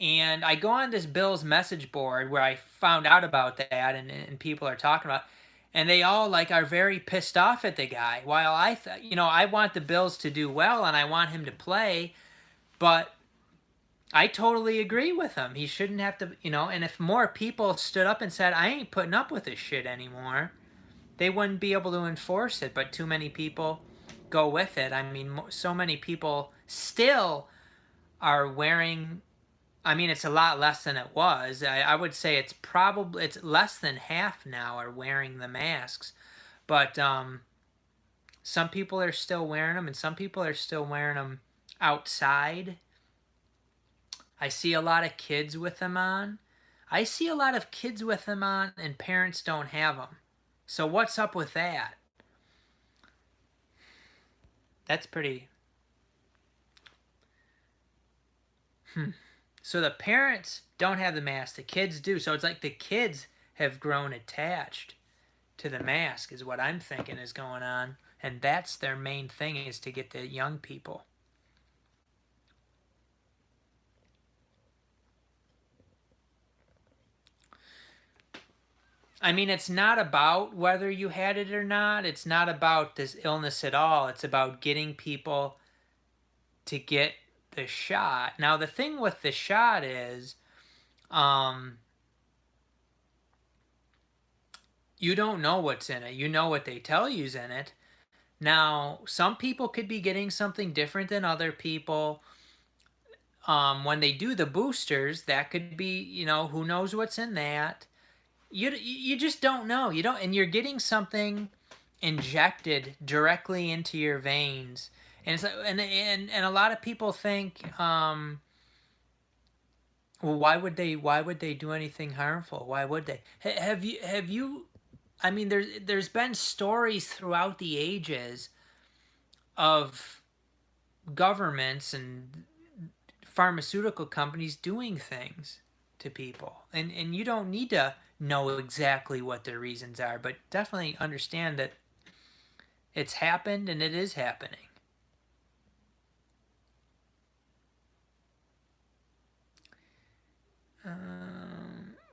And I go on this Bill's message board where I found out about that, and people are talking about, and they all like are very pissed off at the guy. While I want the Bills to do well and I want him to play, but I totally agree with him. He shouldn't have to, and if more people stood up and said, I ain't putting up with this shit anymore, they wouldn't be able to enforce it. But too many people go with it. I mean, so many people still are wearing, I mean, it's a lot less than it was. I would say it's less than half now are wearing the masks. But some people are still wearing them, and some people are still wearing them outside. I see a lot of kids with them on. I see a lot of kids with them on, and parents don't have them. So what's up with that? That's pretty... So the parents don't have the mask, the kids do. So it's like the kids have grown attached to the mask is what I'm thinking is going on. And that's their main thing, is to get the young people. I mean, it's not about whether you had it or not. It's not about this illness at all. It's about getting people to get the shot. Now, the thing with the shot is, you don't know what's in it. You know what they tell you's in it. Now, some people could be getting something different than other people. When they do the boosters, that could be, who knows what's in that. You just don't know. You don't, and you're getting something injected directly into your veins, and it's like, and a lot of people think, well, why would they do anything harmful? Why would they? Have you? I mean, there's been stories throughout the ages of governments and pharmaceutical companies doing things to people, and you don't need to know exactly what their reasons are, but definitely understand that it's happened and it is happening.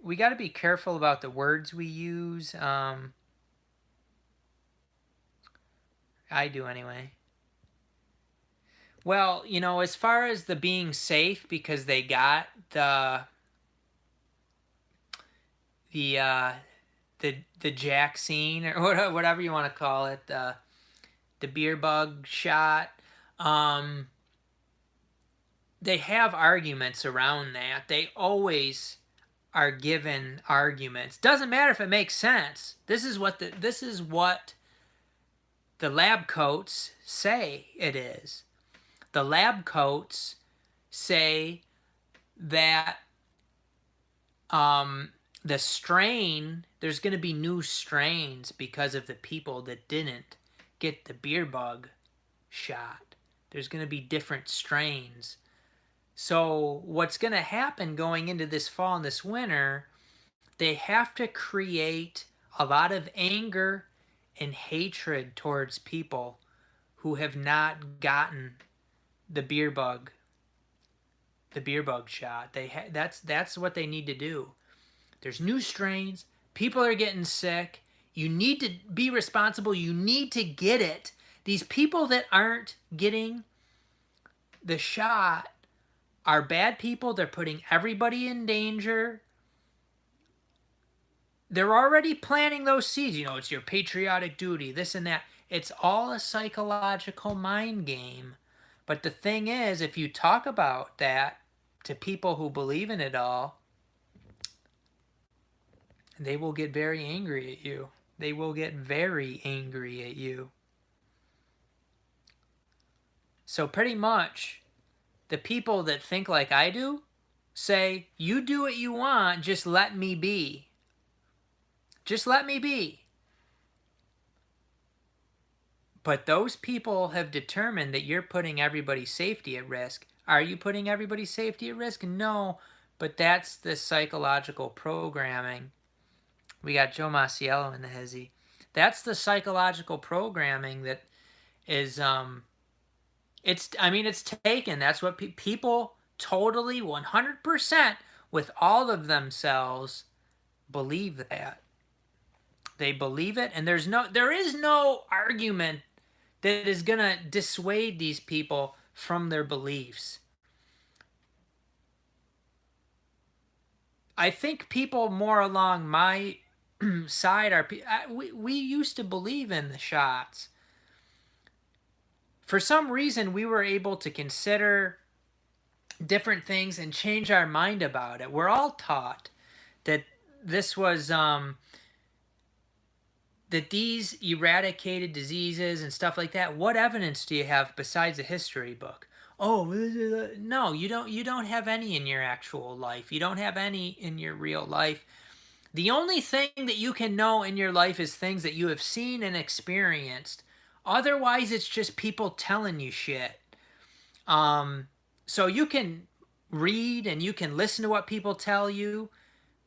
We got to be careful about the words we use. I do anyway. Well, as far as the being safe, because they got the vaccine or whatever you want to call it, the beer bug shot. They have arguments around that. They always are given arguments. Doesn't matter if it makes sense. This is what the lab coats say it is. The lab coats say that the strain, there's going to be new strains because of the people that didn't get the beer bug shot. There's going to be different strains. So what's going to happen going into this fall and this winter, they have to create a lot of anger and hatred towards people who have not gotten the beer bug shot. That's what they need to do. There's new strains. People are getting sick. You need to be responsible. You need to get it. These people that aren't getting the shot are bad people. They're putting everybody in danger. They're already planting those seeds. It's your patriotic duty, this and that. It's all a psychological mind game. But the thing is, if you talk about that to people who believe in it all, they will get very angry at you. They will get very angry at you. So pretty much, the people that think like I do say, you do what you want, just let me be. Just let me be. But those people have determined that you're putting everybody's safety at risk. Are you putting everybody's safety at risk? No, but that's the psychological programming. We got Joe Masiello in the hezzy. That's the psychological programming that is I mean, it's taken. That's what people totally 100% with all of themselves believe that. They believe it, and there is no argument that is going to dissuade these people from their beliefs. I think people more along my side are we used to believe in the shots. For some reason, we were able to consider different things and change our mind about it. We're all taught that this was that these eradicated diseases and stuff like that. What evidence do you have besides a history book? Oh, no, you don't have any in your actual life. You don't have any in your real life. The only thing that you can know in your life is things that you have seen and experienced. Otherwise, it's just people telling you shit. So you can read and you can listen to what people tell you,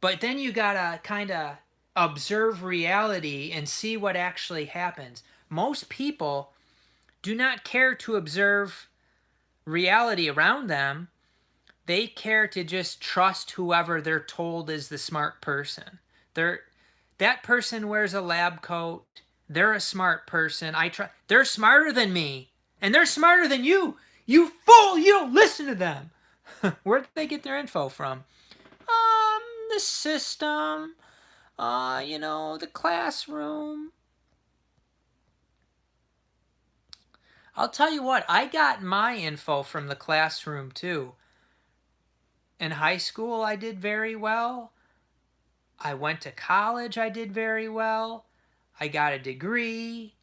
but then you gotta kind of observe reality and see what actually happens. Most people do not care to observe reality around them. They care to just trust whoever they're told is the smart person. That person wears a lab coat. They're a smart person. They're smarter than me, and they're smarter than you. You fool! You don't listen to them. Where did they get their info from? The system. The classroom. I'll tell you what, I got my info from the classroom too. In high school, I did very well. I went to college, I did very well. I got a degree.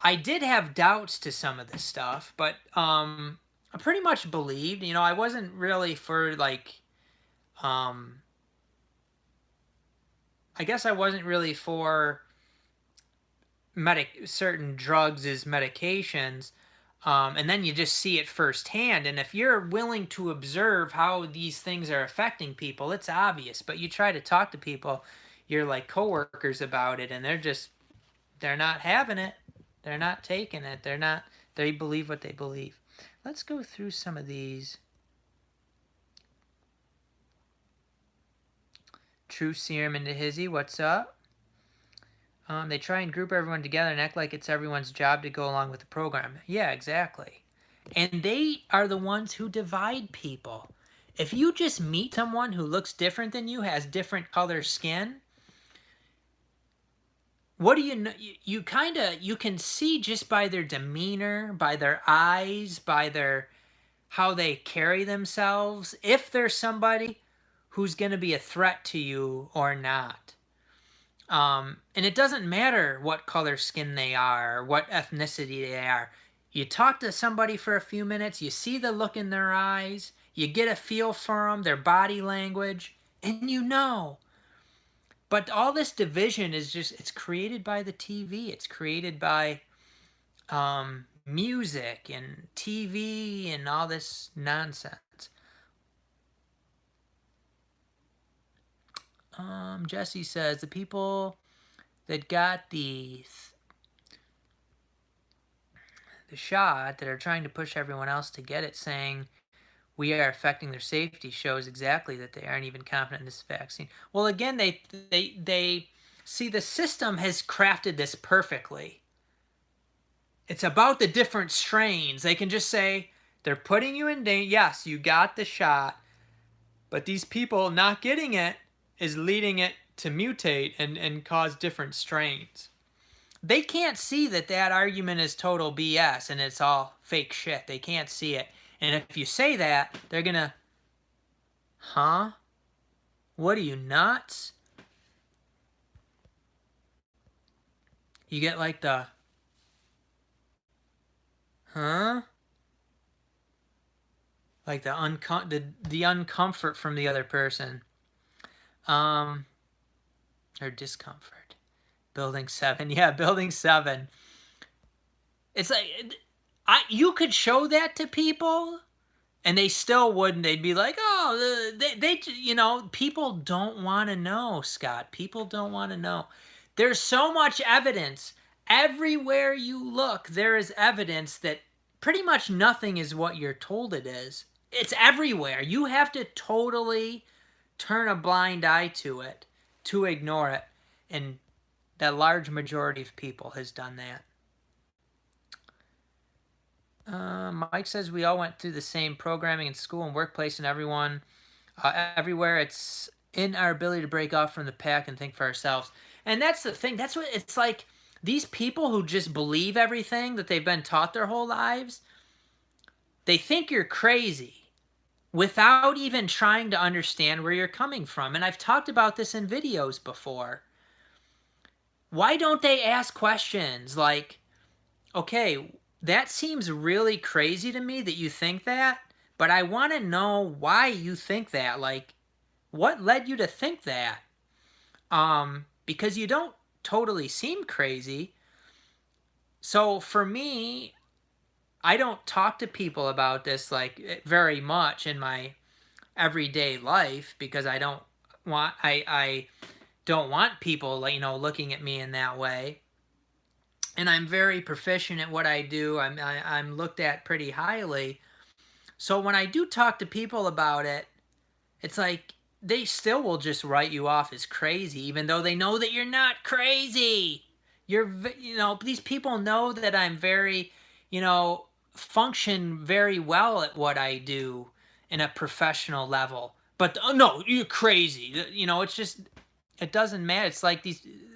I did have doubts to some of this stuff, but I pretty much believed. I wasn't really for I guess I wasn't really for certain drugs as medications. And then you just see it firsthand. And if you're willing to observe how these things are affecting people, it's obvious. But you try to talk to people, you're like coworkers about it, and they're not having it. They're not taking it. They believe what they believe. Let's go through some of these. True Serum into Hizzy, what's up? They try and group everyone together and act like it's everyone's job to go along with the program. Yeah, exactly. And they are the ones who divide people. If you just meet someone who looks different than you, has different color skin, what do you know? You can see just by their demeanor, by their eyes, by how they carry themselves, if there's somebody who's going to be a threat to you or not. And it doesn't matter what color skin they are, or what ethnicity they are. You talk to somebody for a few minutes, you see the look in their eyes, you get a feel for them, their body language, and you know. But all this division is it's created by the TV. It's created by music and TV and all this nonsense. Jesse says the people that got the shot that are trying to push everyone else to get it, saying we are affecting their safety, shows exactly that they aren't even confident in this vaccine. Well, again, they see the system has crafted this perfectly. It's about the different strains. They can just say they're putting you in danger. Yes, you got the shot, but these people not getting it is leading it to mutate and cause different strains. They can't see that argument is total BS and it's all fake shit. They can't see it. And if you say that, they're gonna, huh? What are you, nuts? You get like the, huh? Like the uncomfort from the other person. Or discomfort. Building 7. Yeah, Building 7. It's like, you could show that to people and they still wouldn't. They'd be like, oh, they people don't want to know, Scott. People don't want to know. There's so much evidence. Everywhere you look, there is evidence that pretty much nothing is what you're told it is. It's everywhere. You have to totally turn a blind eye to it, to ignore it. And the large majority of people has done that. Mike says we all went through the same programming in school and workplace, and everywhere. It's in our ability to break off from the pack and think for ourselves. And that's the thing. That's what it's like. These people who just believe everything that they've been taught their whole lives, they think you're crazy without even trying to understand where you're coming from. And I've talked about this in videos before. Why don't they ask questions like, okay, that seems really crazy to me that you think that, but I want to know why you think that. Like, what led you to think that? Because you don't totally seem crazy. So for me, I don't talk to people about this like very much in my everyday life because I don't want people like, looking at me in that way. And I'm very proficient at what I do. I'm looked at pretty highly. So when I do talk to people about it, it's like they still will just write you off as crazy, even though they know that you're not crazy. These people know that I'm very, function very well at what I do in a professional level. But no, you're crazy. It's just, it doesn't matter. It's like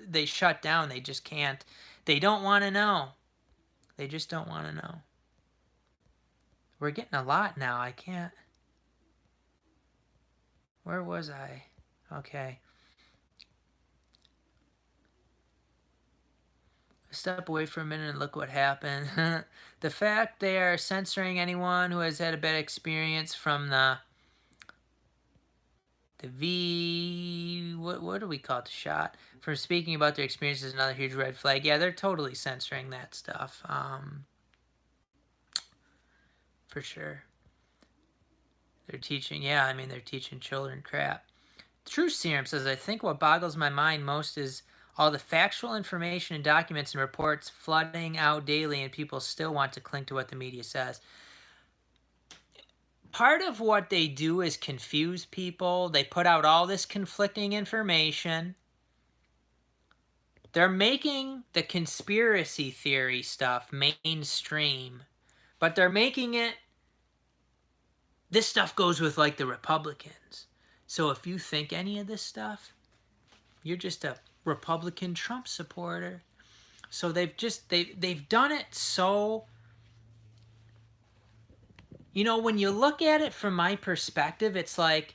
they shut down. They just can't. They don't want to know. They just don't want to know. We're getting a lot now. I can't. Where was I? Okay. Step away for a minute and look what happened. The fact they are censoring anyone who has had a bad experience from the what do we call it, the shot, from speaking about their experiences is another huge red flag. Yeah, they're totally censoring that stuff. For sure. They're teaching, they're teaching children crap. True Serum says, I think what boggles my mind most is all the factual information and documents and reports flooding out daily, and people still want to cling to what the media says. Part of what they do is confuse people. They put out all this conflicting information. They're making the conspiracy theory stuff mainstream, but they're making it, this stuff goes with like the Republicans. So if you think any of this stuff, you're just a Republican Trump supporter. So they've done it so, when you look at it from my perspective, it's like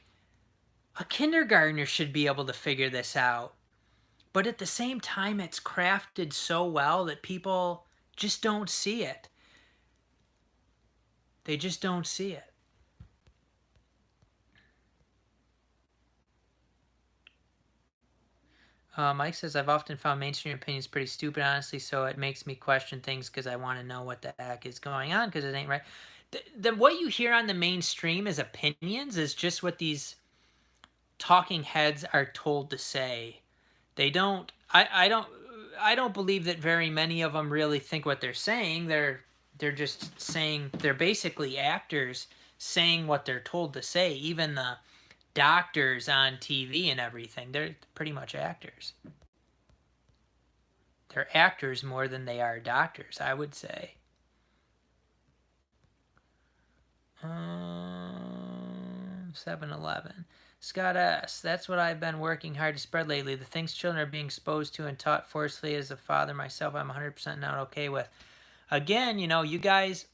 a kindergartner should be able to figure this out. But at the same time, it's crafted so well that people just don't see it. They just don't see it. Mike says, I've often found mainstream opinions pretty stupid, honestly, so it makes me question things because I want to know what the heck is going on because it ain't right. What you hear on the mainstream as opinions is just what these talking heads are told to say. They don't, I don't believe that very many of them really think what they're saying. They're just saying, they're basically actors saying what they're told to say. Even the doctors on TV and everything, they're pretty much actors. They're actors more than they are doctors, I would say. 7-Eleven. Scott S. That's what I've been working hard to spread lately. The things children are being exposed to and taught forcefully as a father myself, I'm 100% not okay with. Again, you guys,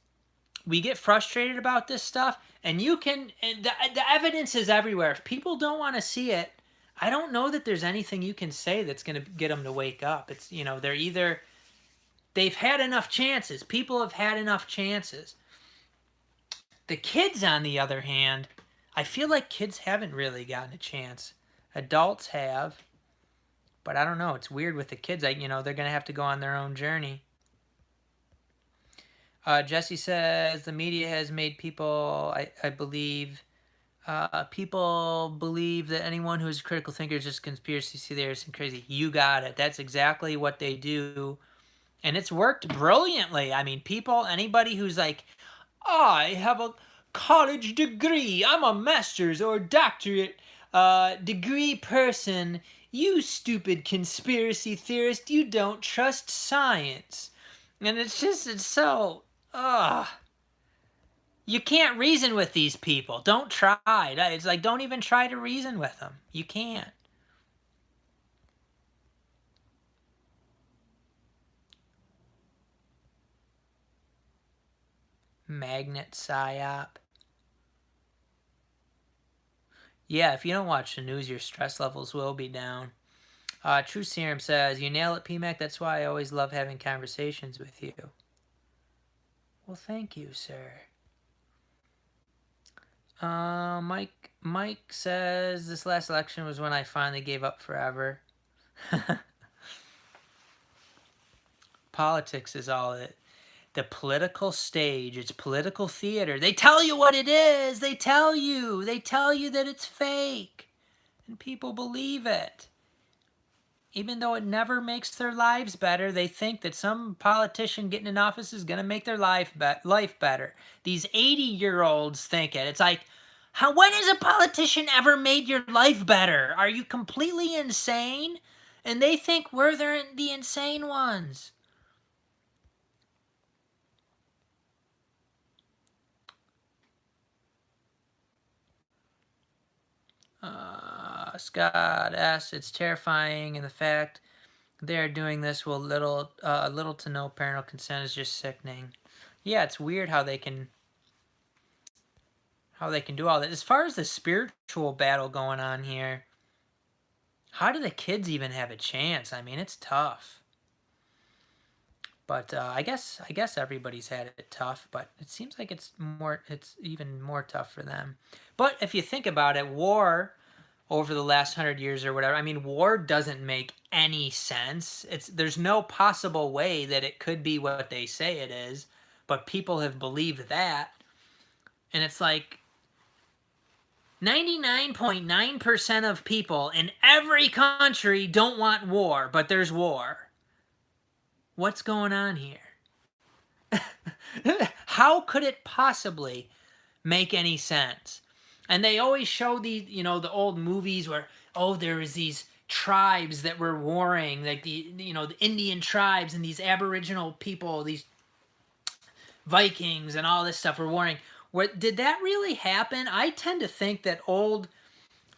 we get frustrated about this stuff, and the evidence is everywhere. If people don't want to see it, I don't know that there's anything you can say that's going to get them to wake up. It's, they've had enough chances. People have had enough chances. The kids, on the other hand, I feel like kids haven't really gotten a chance. Adults have, but I don't know. It's weird with the kids. They're going to have to go on their own journey. Jesse says, the media has made people, I believe, people believe that anyone who is a critical thinker is just conspiracy theorist and crazy. You got it. That's exactly what they do. And it's worked brilliantly. I mean, anybody who's like, I have a college degree, I'm a master's or doctorate degree person. You stupid conspiracy theorist, you don't trust science. And it's so, ugh. You can't reason with these people. Don't try. It's like, don't even try to reason with them. You can't. Magnet psyop. Yeah, if you don't watch the news, your stress levels will be down. True Serum says, you nail it, PMac. That's why I always love having conversations with you. Well, thank you, sir. Mike says, this last election was when I finally gave up forever. Politics is all it. The political stage, it's political theater. They tell you what it is. They tell you that it's fake. And people believe it. Even though it never makes their lives better, they think that some politician getting in office is going to make their life better. These 80-year-olds think it. It's like, when has a politician ever made your life better? Are you completely insane? And they think we're the insane ones. Scott asks, it's terrifying, and the fact they're doing this with little to no parental consent is just sickening. Yeah, it's weird how they can do all that. As far as the spiritual battle going on here, how do the kids even have a chance? I mean, it's tough. But I guess everybody's had it tough, but it seems like it's even more tough for them. But if you think about it, war over the last 100 years or whatever, I mean, war doesn't make any sense. There's no possible way that it could be what they say it is, but people have believed that. And it's like 99.9% of people in every country don't want war, but there's war. What's going on here? How could it possibly make any sense? And they always show the old movies where, there was these tribes that were warring, like the Indian tribes and these Aboriginal people, these Vikings and all this stuff were warring. Did that really happen? I tend to think that old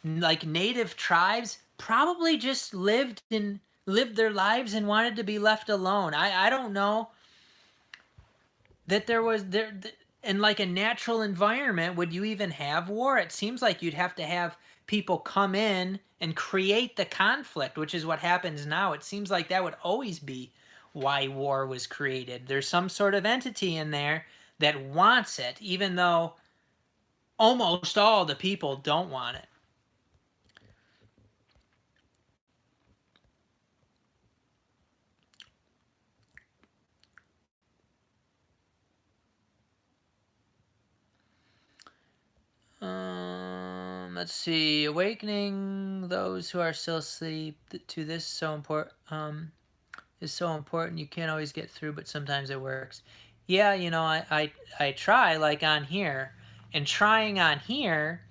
native tribes probably just lived their lives and wanted to be left alone. I don't know that there was in a natural environment, would you even have war? It seems like you'd have to have people come in and create the conflict, which is what happens now. It seems like that would always be why war was created. There's some sort of entity in there that wants it, even though almost all the people don't want it. Let's see. Awakening those who are still asleep to this is so important. You can't always get through, but sometimes it works. Yeah, I try on here, and trying on here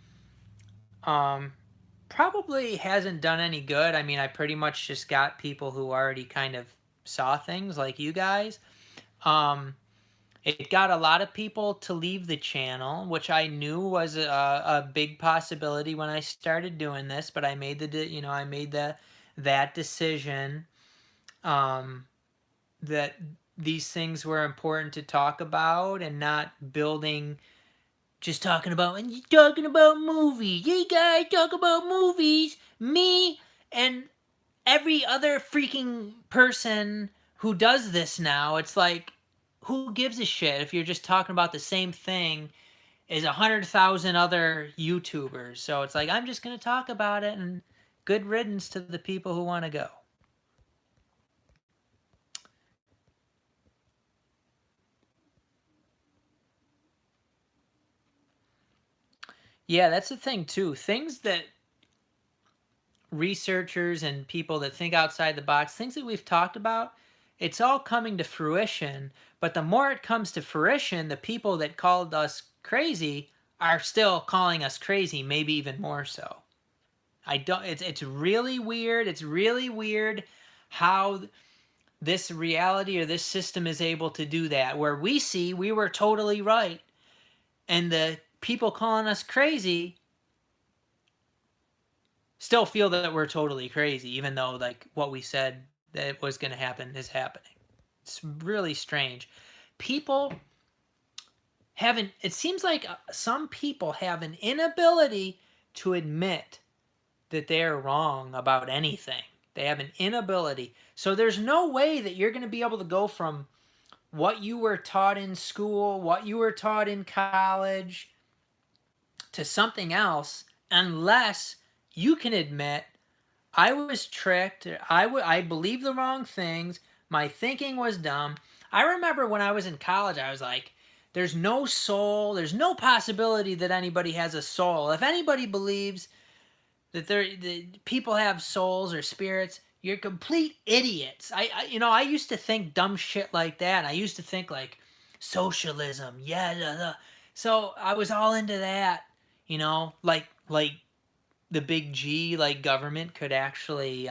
probably hasn't done any good. I mean, I pretty much just got people who already kind of saw things like you guys. It got a lot of people to leave the channel, which I knew was a big possibility when I started doing this, but I made that decision that these things were important to talk about, and not just talking about movies. You guys talk about movies. Me and every other freaking person who does this now, it's like, who gives a shit if you're just talking about the same thing as 100,000 other YouTubers? So it's like, I'm just going to talk about it, and good riddance to the people who want to go. Yeah, that's the thing too. Things that researchers and people that think outside the box, things that we've talked about, it's all coming to fruition, but the more it comes to fruition, the people that called us crazy are still calling us crazy, maybe even more so. It's really weird. It's really weird how this reality or this system is able to do that, where we see we were totally right and the people calling us crazy still feel that we're totally crazy, even though like what we said that was going to happen is happening. It's really strange. People haven't, it seems like some people have an inability to admit that they're wrong about anything. They have an inability. So there's no way that you're going to be able to go from what you were taught in school, what you were taught in college, to something else unless you can admit, I was tricked, I believed the wrong things, my thinking was dumb. I remember when I was in college, I was like, there's no soul, there's no possibility that anybody has a soul. If anybody believes that people have souls or spirits, you're complete idiots. I used to think dumb shit like that. I used to think like socialism, yeah, blah, blah. So I was all into that, like the big G, like government could actually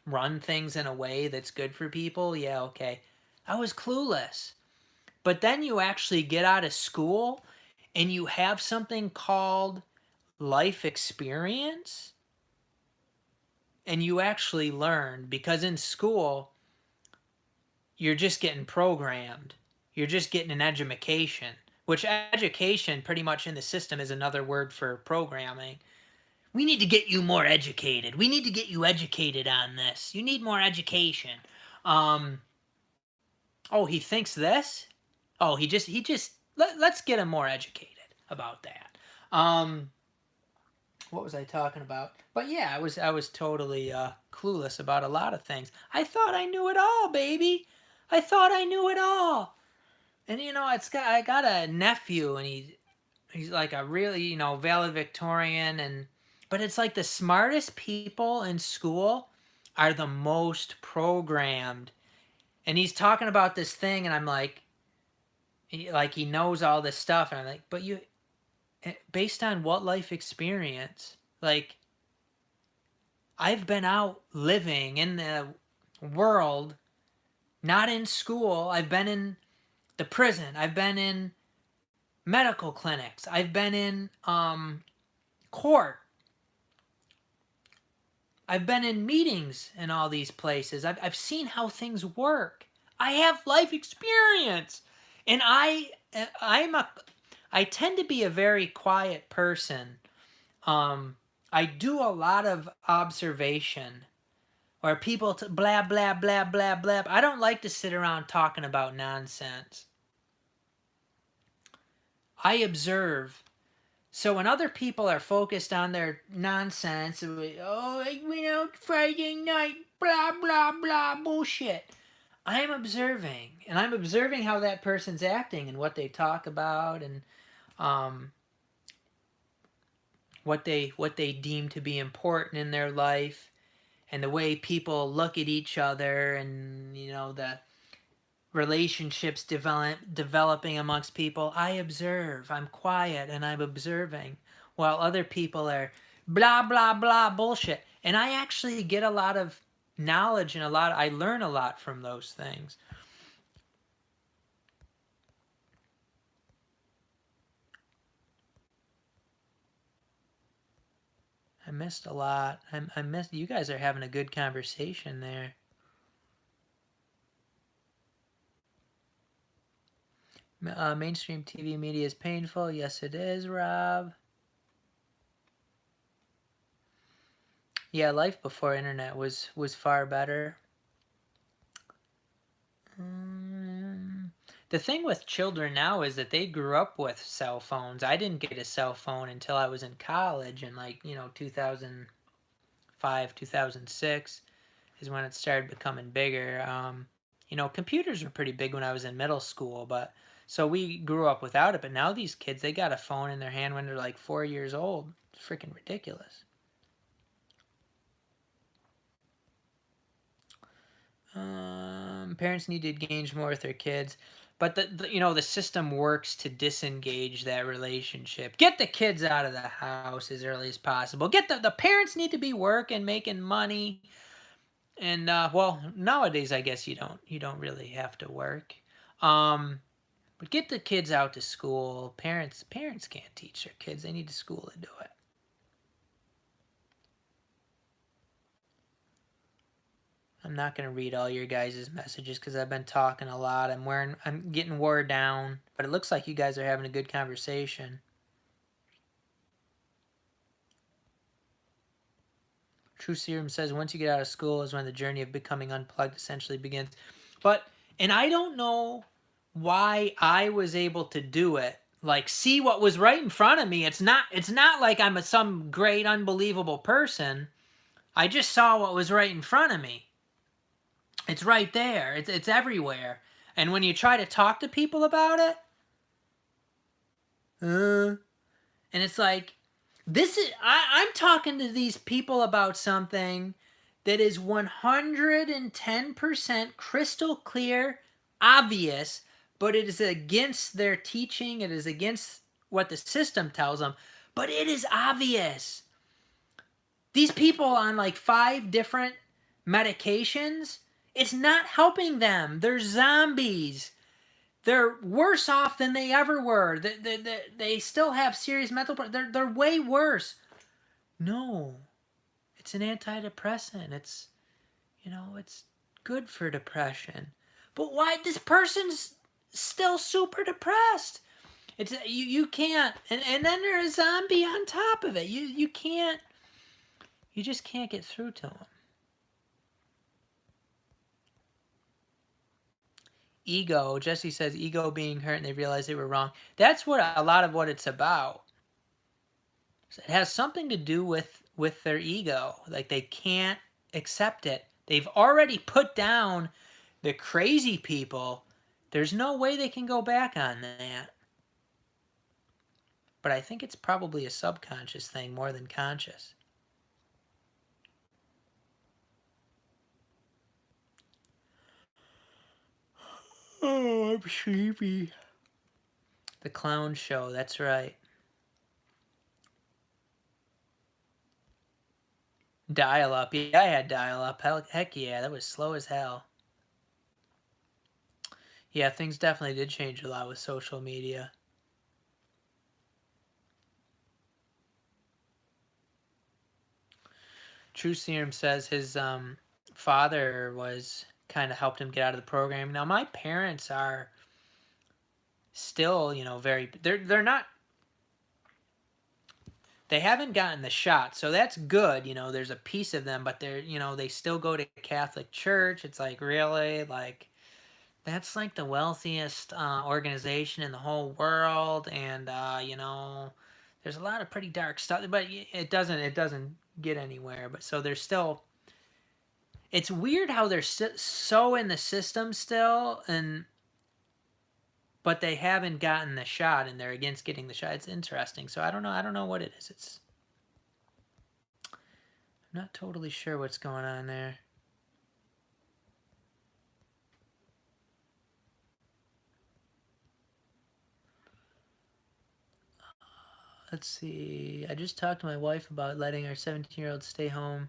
run things in a way that's good for people. Yeah, okay. I was clueless. But then you actually get out of school and you have something called life experience, and you actually learn, because in school you're just getting programmed, you're just getting an education, which education pretty much in the system is another word for programming. We need to get you more educated, we need to get you educated on this, you need more education. Oh, he thinks this, oh, let's get him more educated about that. What was I talking about? But yeah, I was totally clueless about a lot of things. I thought I knew it all, baby. I thought I knew it all. And I got a nephew, and he's like a really valedictorian, but it's like the smartest people in school are the most programmed. And he's talking about this thing, and I'm like, he knows all this stuff, and I'm like, but based on what life experience? Like, I've been out living in the world, not in school. I've been in the prison. I've been in medical clinics. I've been in court. I've been in meetings in all these places. I've seen how things work. I have life experience. And I tend to be a very quiet person. I do a lot of observation, or people blah blah blah blah blah. I don't like to sit around talking about nonsense. I observe. So when other people are focused on their nonsense, Friday night, blah blah blah bullshit, I am observing, and I'm observing how that person's acting and what they talk about, and what they deem to be important in their life, and the way people look at each other, and the relationships developing amongst people. I observe. I'm quiet and I'm observing, while other people are blah blah blah bullshit. And I actually get a lot of knowledge, and I learn a lot from those things. I missed a lot. I missed. You guys are having a good conversation there. Mainstream TV media is painful. Yes, it is, Rob. Yeah, life before internet was far better. The thing with children now is that they grew up with cell phones. I didn't get a cell phone until I was in college, and 2005, 2006 is when it started becoming bigger. Computers were pretty big when I was in middle school, but so we grew up without it. But now these kids, they got a phone in their hand when they're like 4 years old. It's freaking ridiculous. Parents need to engage more with their kids, but the system works to disengage that relationship. Get the kids out of the house as early as possible. Get the parents need to be working, making money, and well, nowadays I guess you don't really have to work. But get the kids out to school. Parents can't teach their kids. They need to school to do it. I'm not going to read all your guys' messages because I've been talking a lot. I'm getting wore down, but it looks like you guys are having a good conversation. True Serum says once you get out of school is when the journey of becoming unplugged essentially begins. And I don't know why I was able to do it. Like, see what was right in front of me. It's not like I'm some great unbelievable person. I just saw what was right in front of me. It's right there. It's everywhere. And when you try to talk to people about it, and it's like, I'm talking to these people about something that is 110% crystal clear, obvious, but it is against their teaching. It is against what the system tells them, but it is obvious. These people on like 5 different medications, it's not helping them. They're zombies. They're worse off than they ever were. They still have serious mental problems. They're way worse. No, it's an antidepressant. It's good for depression. But why this person's still super depressed? It's you can't, and then there's a zombie on top of it. You can't. You just can't get through to them. Ego. Jesse says ego being hurt and they realize they were wrong. That's what a lot of what it's about. It has something to do with their ego. Like they can't accept it. They've already put down the crazy people. There's no way they can go back on that. But I think it's probably a subconscious thing more than conscious. Oh, I'm sleepy. The Clown Show, that's right. Dial-up. Yeah, I had dial-up. Heck yeah, that was slow as hell. Yeah, things definitely did change a lot with social media. True Serum says his father was kind of helped him get out of the program. Now my parents are still, very they're not, they haven't gotten the shot, so that's good. There's a piece of them, but they still go to Catholic church. It's like, really, like that's like the wealthiest organization in the whole world, and there's a lot of pretty dark stuff, but it doesn't get anywhere. But so there's still, it's weird how they're so in the system still, but they haven't gotten the shot, and they're against getting the shot. It's interesting. So I don't know what it is. I'm not totally sure what's going on there. Let's see. I just talked to my wife about letting our 17-year-old stay home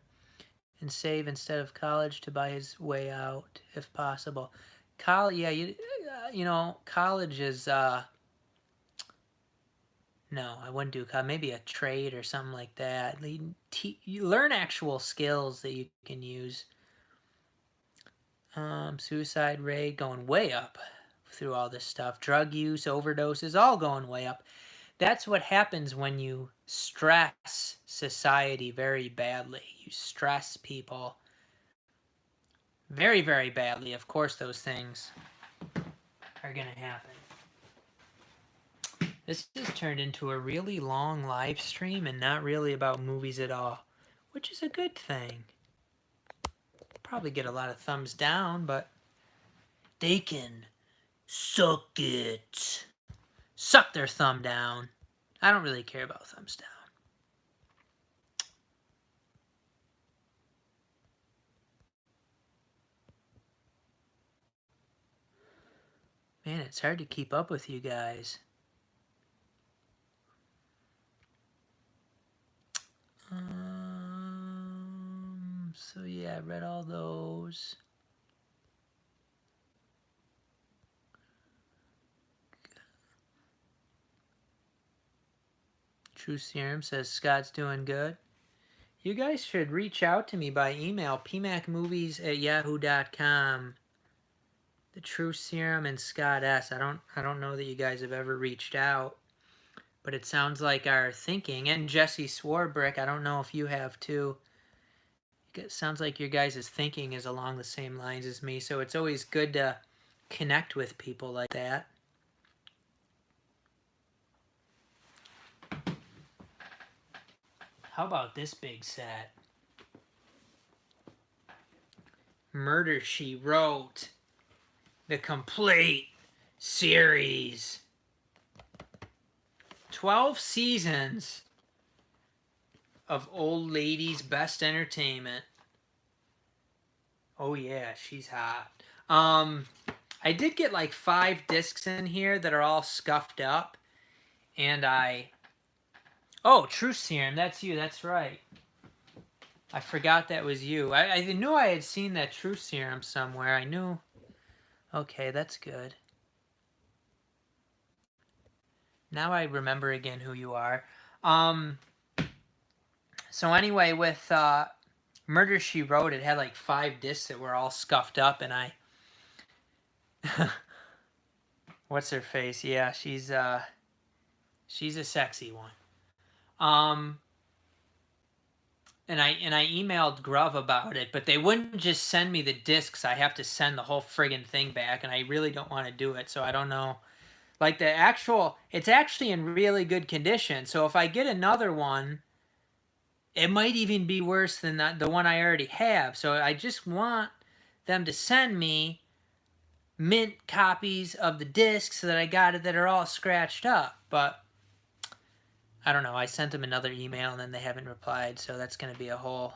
and save instead of college to buy his way out, if possible. College, yeah, college is, no, I wouldn't do college. Maybe a trade or something like that. You learn actual skills that you can use. Suicide rate going way up through all this stuff. Drug use, overdoses, all going way up. That's what happens when you stress society very badly. You stress people very, very badly. Of course, those things are going to happen. This has turned into a really long live stream and not really about movies at all, which is a good thing. Probably get a lot of thumbs down, but they can suck it. Suck their thumb down. I don't really care about thumbs down. Man, it's hard to keep up with you guys. So yeah, I read all those. True Serum says Scott's doing good. You guys should reach out to me by email, pmacmovies@yahoo.com. The True Serum and Scott S. I don't know that you guys have ever reached out, but it sounds like our thinking, and Jesse Swarbrick, I don't know if you have too. It sounds like your guys' thinking is along the same lines as me, so it's always good to connect with people like that. How about this big set? Murder, She Wrote. The complete series. 12 seasons of old ladies' best entertainment. Oh yeah, she's hot. I did get like 5 discs in here that are all scuffed up. And oh, True Serum, that's you, that's right. I forgot that was you. I knew I had seen that True Serum somewhere. I knew. Okay, that's good. Now I remember again who you are. So anyway, with Murder, She Wrote, it had like 5 discs that were all scuffed up, and I... What's her face? Yeah, she's a sexy one. And I emailed Gruv about it, but they wouldn't just send me the discs. I have to send the whole friggin' thing back, and I really don't want to do it, so I don't know. Like the actual, it's actually in really good condition, so if I get another one, it might even be worse than the one I already have. So I just want them to send me mint copies of the discs that I got it that are all scratched up. But I don't know. I sent them another email and then they haven't replied. So that's going to be a whole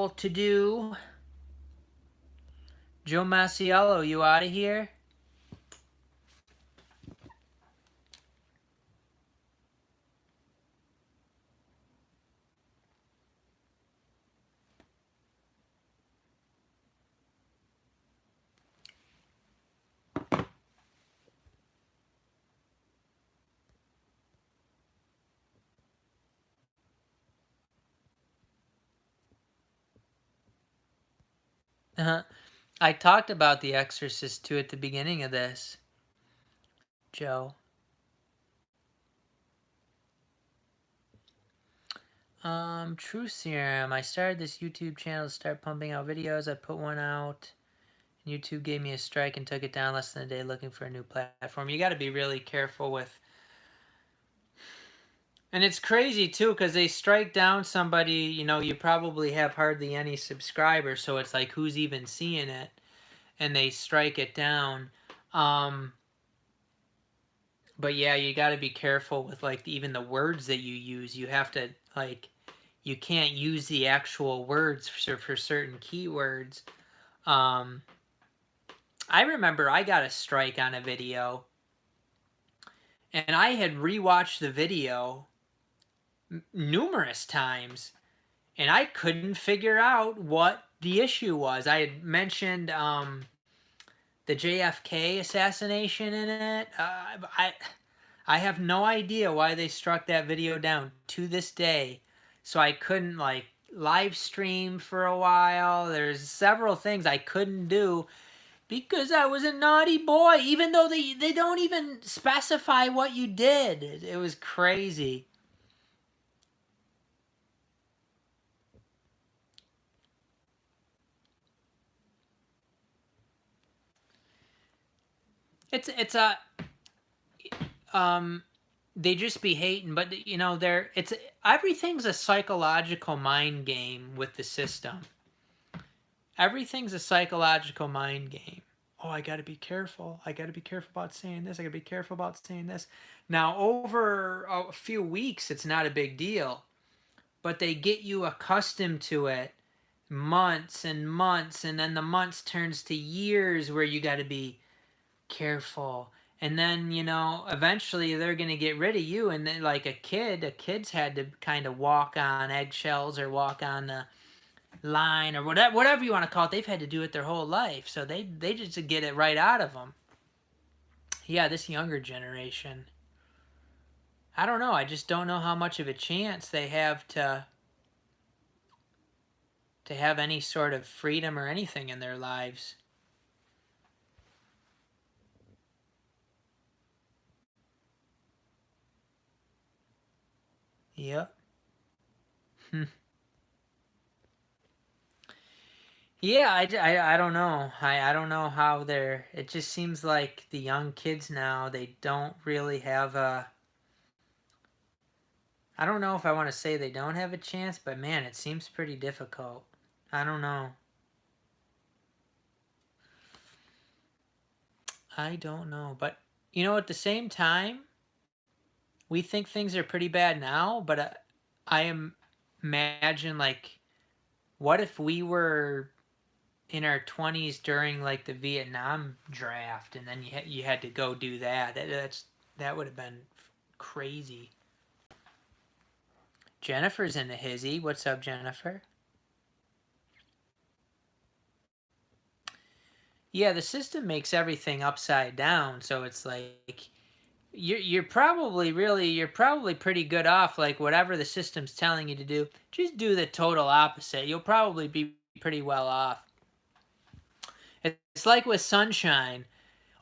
to do. Joe Masiello, you out of here? I talked about The Exorcist 2 at the beginning of this, Joe. True Serum. I started this YouTube channel to start pumping out videos. I put one out. YouTube gave me a strike and took it down less than a day looking for a new platform. You got to be really careful with... And it's crazy, too, because they strike down somebody, you know, you probably have hardly any subscribers, so it's like, who's even seeing it? And they strike it down. But yeah, you got to be careful with, like, even the words that you use. You have to, like, you can't use the actual words for certain keywords. I remember I got a strike on a video, and I had rewatched the video numerous times, and I couldn't figure out what the issue was. I had mentioned the JFK assassination in it. I have no idea why they struck that video down to this day. So I couldn't, like, live stream for a while. There's several things I couldn't do because I was a naughty boy, even though they don't even specify what you did. It was crazy. It's a they just be hating, but you know, everything's a psychological mind game with the system. Everything's a psychological mind game. Oh, I got to be careful. I got to be careful about saying this. I got to be careful about saying this. Now, over a few weeks, it's not a big deal, but they get you accustomed to it months and months, and then the months turns to years where you got to be careful. And then, you know, eventually they're going to get rid of you. And then, like a kid's had to kind of walk on eggshells or walk on the line or whatever you want to call it. They've had to do it their whole life. So they just get it right out of them. Yeah, this younger generation. I don't know. I just don't know how much of a chance they have to have any sort of freedom or anything in their lives. Yep. Yeah, I don't know. I don't know how they're... It just seems like the young kids now, they don't really have a... I don't know if I want to say they don't have a chance, but man, it seems pretty difficult. I don't know. I don't know. But, you know, at the same time, we think things are pretty bad now, but I imagine, like, what if we were in our 20s during like the Vietnam draft, and then you had to go do that. That would have been crazy. Jennifer's in the hizzy. What's up, Jennifer? Yeah, the system makes everything upside down, so it's like you're probably pretty good off. Like whatever the system's telling you to do, just do the total opposite. You'll probably be pretty well off. It's like with sunshine.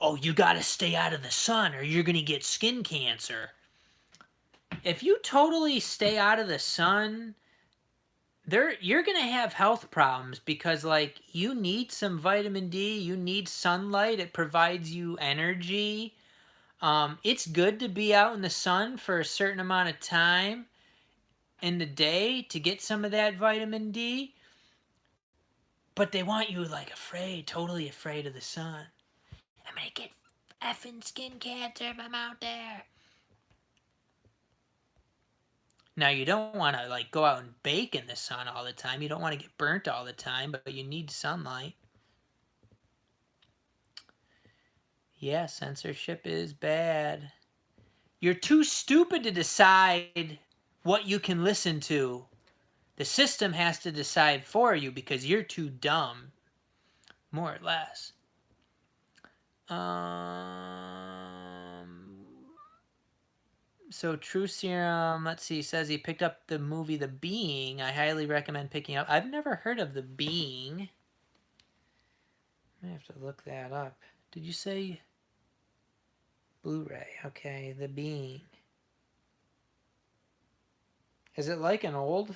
Oh, you gotta stay out of the sun or you're gonna get skin cancer. If you totally stay out of the sun, you're gonna have health problems because like you need some vitamin D, you need sunlight, it provides you energy. It's good to be out in the sun for a certain amount of time in the day to get some of that vitamin D, but they want you like afraid, totally afraid of the sun. I'm gonna get effing skin cancer if I'm out there. Now you don't want to like go out and bake in the sun all the time. You don't want to get burnt all the time, but you need sunlight. Yeah, censorship is bad. You're too stupid to decide what you can listen to. The system has to decide for you because you're too dumb, more or less. So True Serum, let's see, says he picked up the movie The Being. I highly recommend picking up. I've never heard of The Being. I have to look that up. Did you say Blu-ray? Okay, The Being. Is it like an old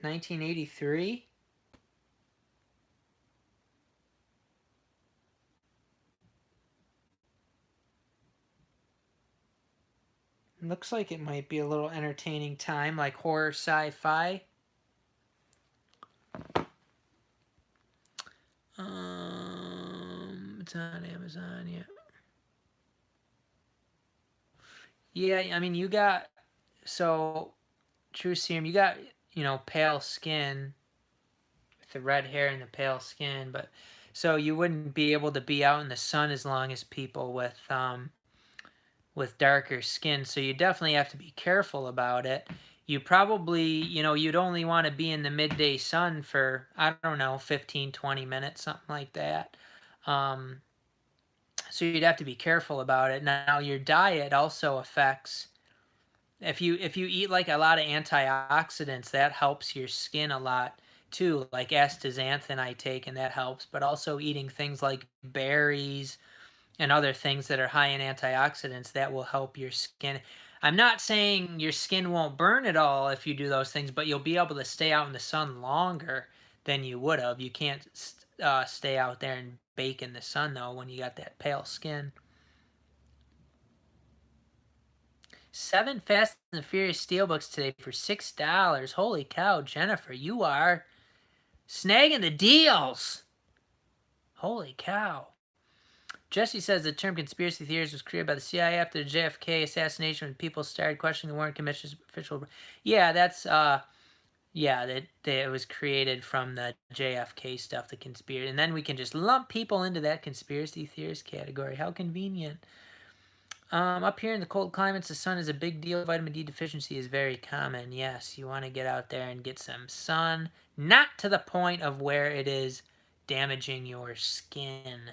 1983? Looks like it might be a little entertaining time, like horror sci-fi. It's on Amazon, yeah. Yeah, I mean, you got, so, True Serum, you got, you know, pale skin, with the red hair and the pale skin, but, so you wouldn't be able to be out in the sun as long as people with darker skin, so you definitely have to be careful about it. You probably, you know, you'd only want to be in the midday sun for, I don't know, 15, 20 minutes, something like that. So you'd have to be careful about it. Now, your diet also affects, if you eat like a lot of antioxidants, that helps your skin a lot too, like astaxanthin I take, and that helps, but also eating things like berries, and other things that are high in antioxidants that will help your skin. I'm not saying your skin won't burn at all if you do those things, but you'll be able to stay out in the sun longer than you would have. You can't stay out there and bake in the sun, though, when you got that pale skin. 7 Fast and the Furious Steelbooks today for $6. Holy cow, Jennifer, you are snagging the deals. Holy cow. Jesse says the term conspiracy theories was created by the CIA after the JFK assassination when people started questioning the Warren Commission's official... Yeah, that's, Yeah, that it was created from the JFK stuff, the conspiracy, and then we can just lump people into that conspiracy theorist category. How convenient. Up here in the cold climates, the sun is a big deal. Vitamin D deficiency is very common. Yes, you want to get out there and get some sun, not to the point of where it is damaging your skin.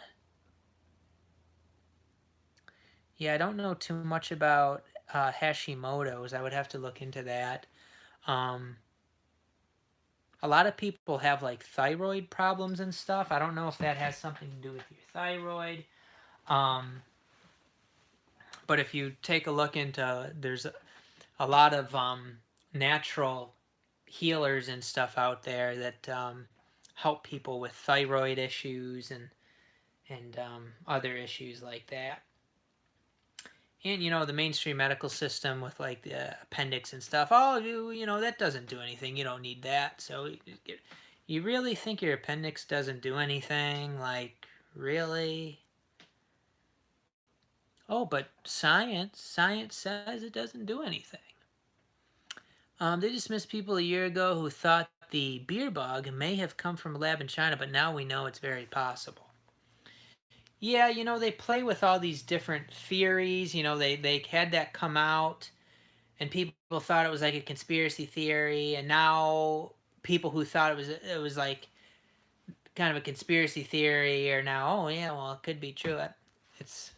Yeah, I don't know too much about Hashimoto's. I would have to look into that. Um, a lot of people have like thyroid problems and stuff. I don't know if that has something to do with your thyroid. Um, but if you take a look into, there's a lot of natural healers and stuff out there that help people with thyroid issues and other issues like that. And you know the mainstream medical system with like the appendix and stuff. Oh, you know that doesn't do anything. You don't need that. So you really think your appendix doesn't do anything? Like really? Oh, but science says it doesn't do anything. They dismissed people a year ago who thought the beer bug may have come from a lab in China, but now we know it's very possible. Yeah, you know, they play with all these different theories. You know, they had that come out, and people thought it was like a conspiracy theory, and now people who thought it was like kind of a conspiracy theory are now, oh yeah, well it could be true. It's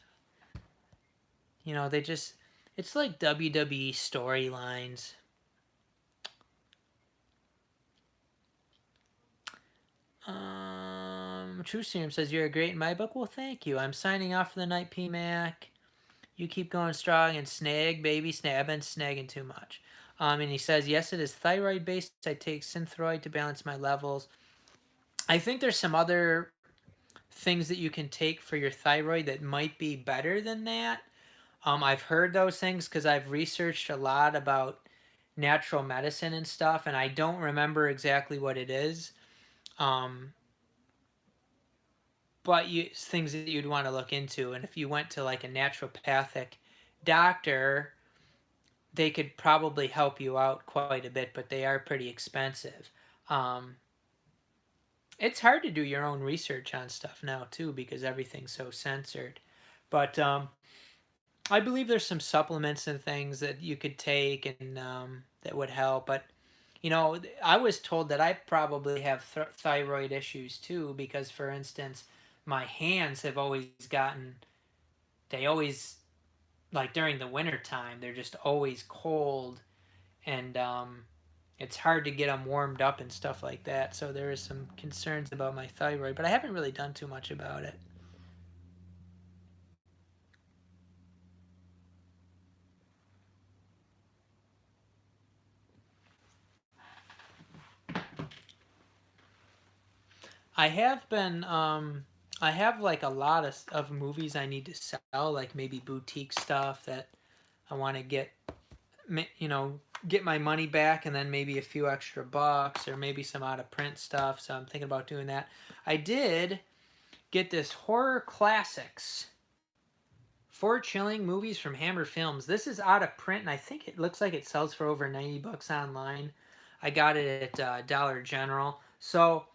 you know they just it's like WWE storylines. True Serum says you're great in my book. Well, thank you. I'm signing off for the night, PMac. You keep going strong and snag, baby, snag. I've been snagging too much. And he says, yes, it is thyroid based. I take Synthroid to balance my levels. I think there's some other things that you can take for your thyroid that might be better than that. I've heard those things because I've researched a lot about natural medicine and stuff, and I don't remember exactly what it is. Um, but things that you'd want to look into, and if you went to like a naturopathic doctor, they could probably help you out quite a bit, but they are pretty expensive. Um, it's hard to do your own research on stuff now too because everything's so censored. But I believe there's some supplements and things that you could take and that would help. But you know, I was told that I probably have thyroid issues too because, for instance, my hands have always gotten. They always like during the winter time. They're just always cold, and it's hard to get them warmed up and stuff like that. So there is some concerns about my thyroid, but I haven't really done too much about it. I have been I have like a lot of movies I need to sell, like maybe boutique stuff that I want to get you know, get my money back and then maybe a few extra bucks or maybe some out of print stuff. So I'm thinking about doing that. I did get this horror classics. 4 chilling movies from Hammer Films. This is out of print and I think it looks like it sells for over 90 bucks online. I got it at Dollar General. So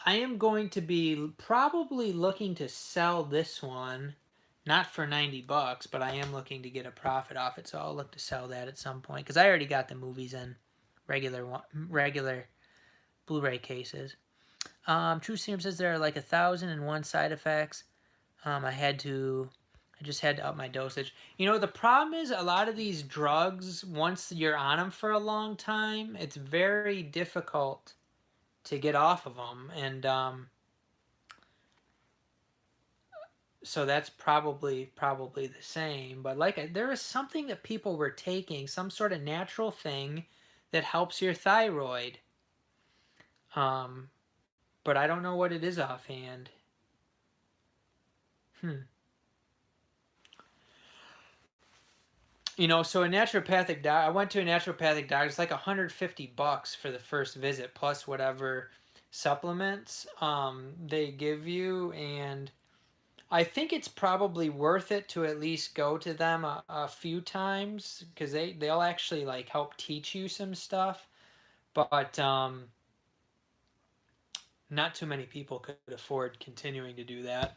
I am going to be probably looking to sell this one, not for 90 bucks, but I am looking to get a profit off it, so I'll look to sell that at some point because I already got the movies in regular Blu-ray cases. True Serum says there are like 1,001 side effects. I just had to up my dosage. You know, the problem is a lot of these drugs, once you're on them for a long time, it's very difficult to get off of them, and so that's probably the same. But like there is something that people were taking, some sort of natural thing that helps your thyroid. Um, but I don't know what it is offhand. Hmm. You know, so a naturopathic doc. I went to a naturopathic doctor. It's like 150 bucks for the first visit, plus whatever supplements they give you, and I think it's probably worth it to at least go to them a few times because they'll actually like help teach you some stuff. but not too many people could afford continuing to do that.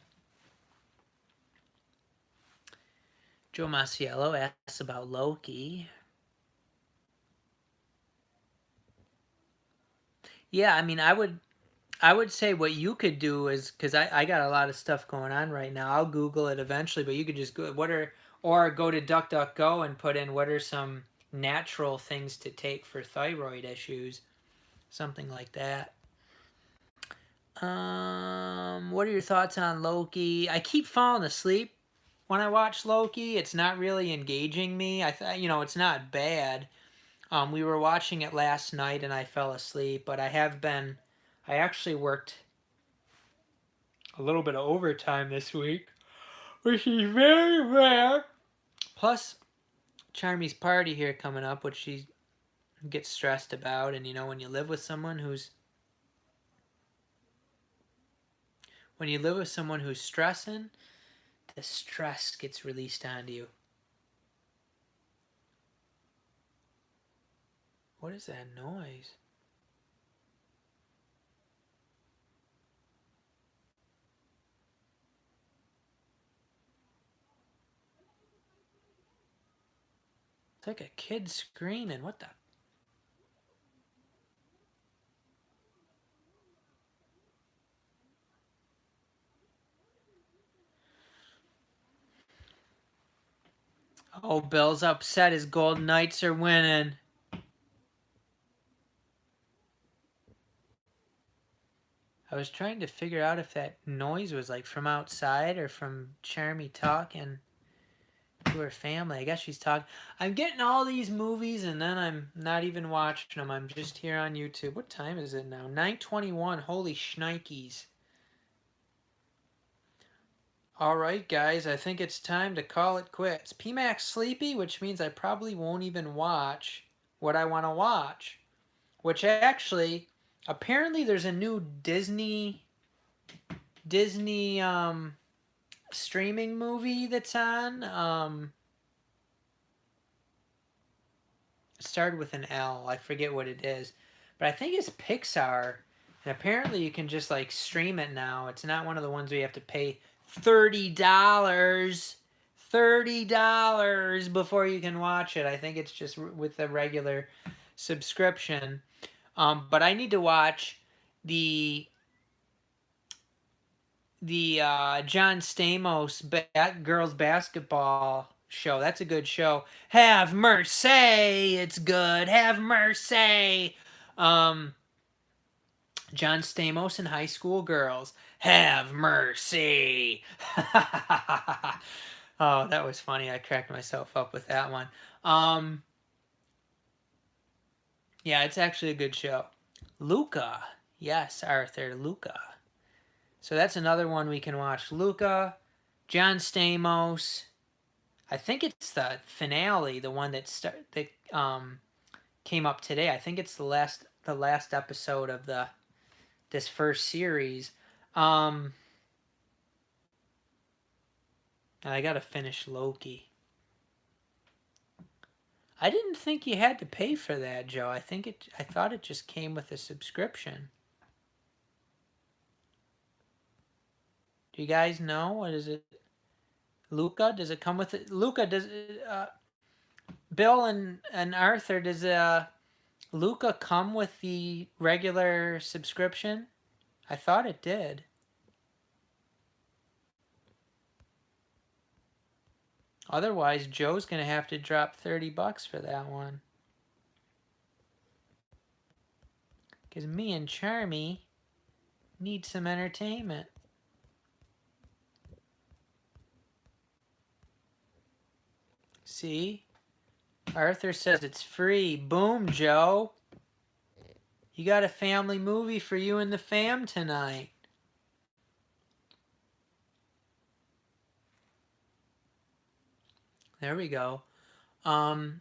Joe Masiello asks about Loki. Yeah, I mean, I would say what you could do is, because I got a lot of stuff going on right now. I'll Google it eventually, but you could just go or go to DuckDuckGo and put in what are some natural things to take for thyroid issues, something like that. What are your thoughts on Loki? I keep falling asleep when I watch Loki. It's not really engaging me. It's not bad. We were watching it last night and I fell asleep, but I actually worked a little bit of overtime this week, which is very rare. Plus, Charmy's party here coming up, which she gets stressed about. And when you live with someone who's stressing, the stress gets released onto you. What is that noise? It's like a kid screaming. What the? Oh, Bill's upset his Golden Knights are winning. I was trying to figure out if that noise was like from outside or from Charmy talking to her family. I guess she's talking. I'm getting all these movies and then I'm not even watching them. I'm just here on YouTube. What time is it now? 9:21. Holy shnikes. All right, guys. I think it's time to call it quits. PMac's sleepy, which means I probably won't even watch what I want to watch. Which actually, apparently there's a new Disney streaming movie that's on. It started with an L. I forget what it is, but I think it's Pixar. And apparently you can just like stream it now. It's not one of the ones where you have to pay $30. $30 before you can watch it. I think it's just with the regular subscription. But I need to watch the John Stamos girls basketball show. That's a good show. Have mercy, it's good. Have mercy. John Stamos and high school girls. Have mercy. Oh, that was funny. I cracked myself up with that one. Yeah, it's actually a good show. Luca. Yes, Arthur, Luca. So that's another one we can watch. Luca, John Stamos. I think it's the finale, the one that came up today. I think it's the last episode of this first series. I gotta finish Loki. I didn't think you had to pay for that, Joe. I thought it just came with a subscription. Do you guys know? What is it? Luca? Does it come with it? Luca, does Bill and Arthur, does Luca come with the regular subscription? I thought it did. Otherwise, Joe's going to have to drop $30 for that one. Because me and Charmy need some entertainment. See? Arthur says it's free. Boom, Joe. You got a family movie for you and the fam tonight. There we go. And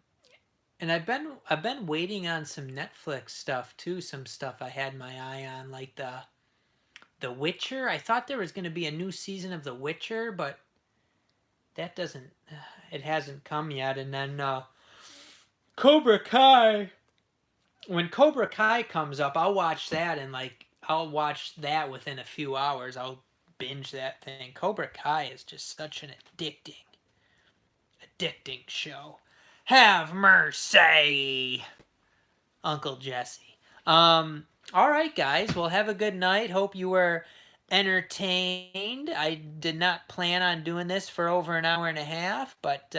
I've been waiting on some Netflix stuff too. Some stuff I had my eye on, like the Witcher. I thought there was going to be a new season of The Witcher, but that it hasn't come yet. And then Cobra Kai. when Cobra Kai comes up, I'll watch that and I'll watch that within a few hours. I'll binge that thing. Cobra Kai is just such an addicting show. Have mercy, Uncle Jesse. All right, guys. Well, have a good night. Hope you were entertained. I did not plan on doing this for over an hour and a half, but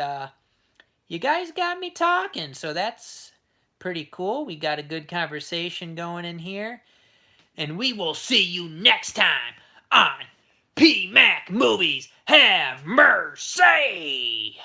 you guys got me talking, so that's pretty cool. We got a good conversation going in here. And we will see you next time on PMac Movies Have Mercy!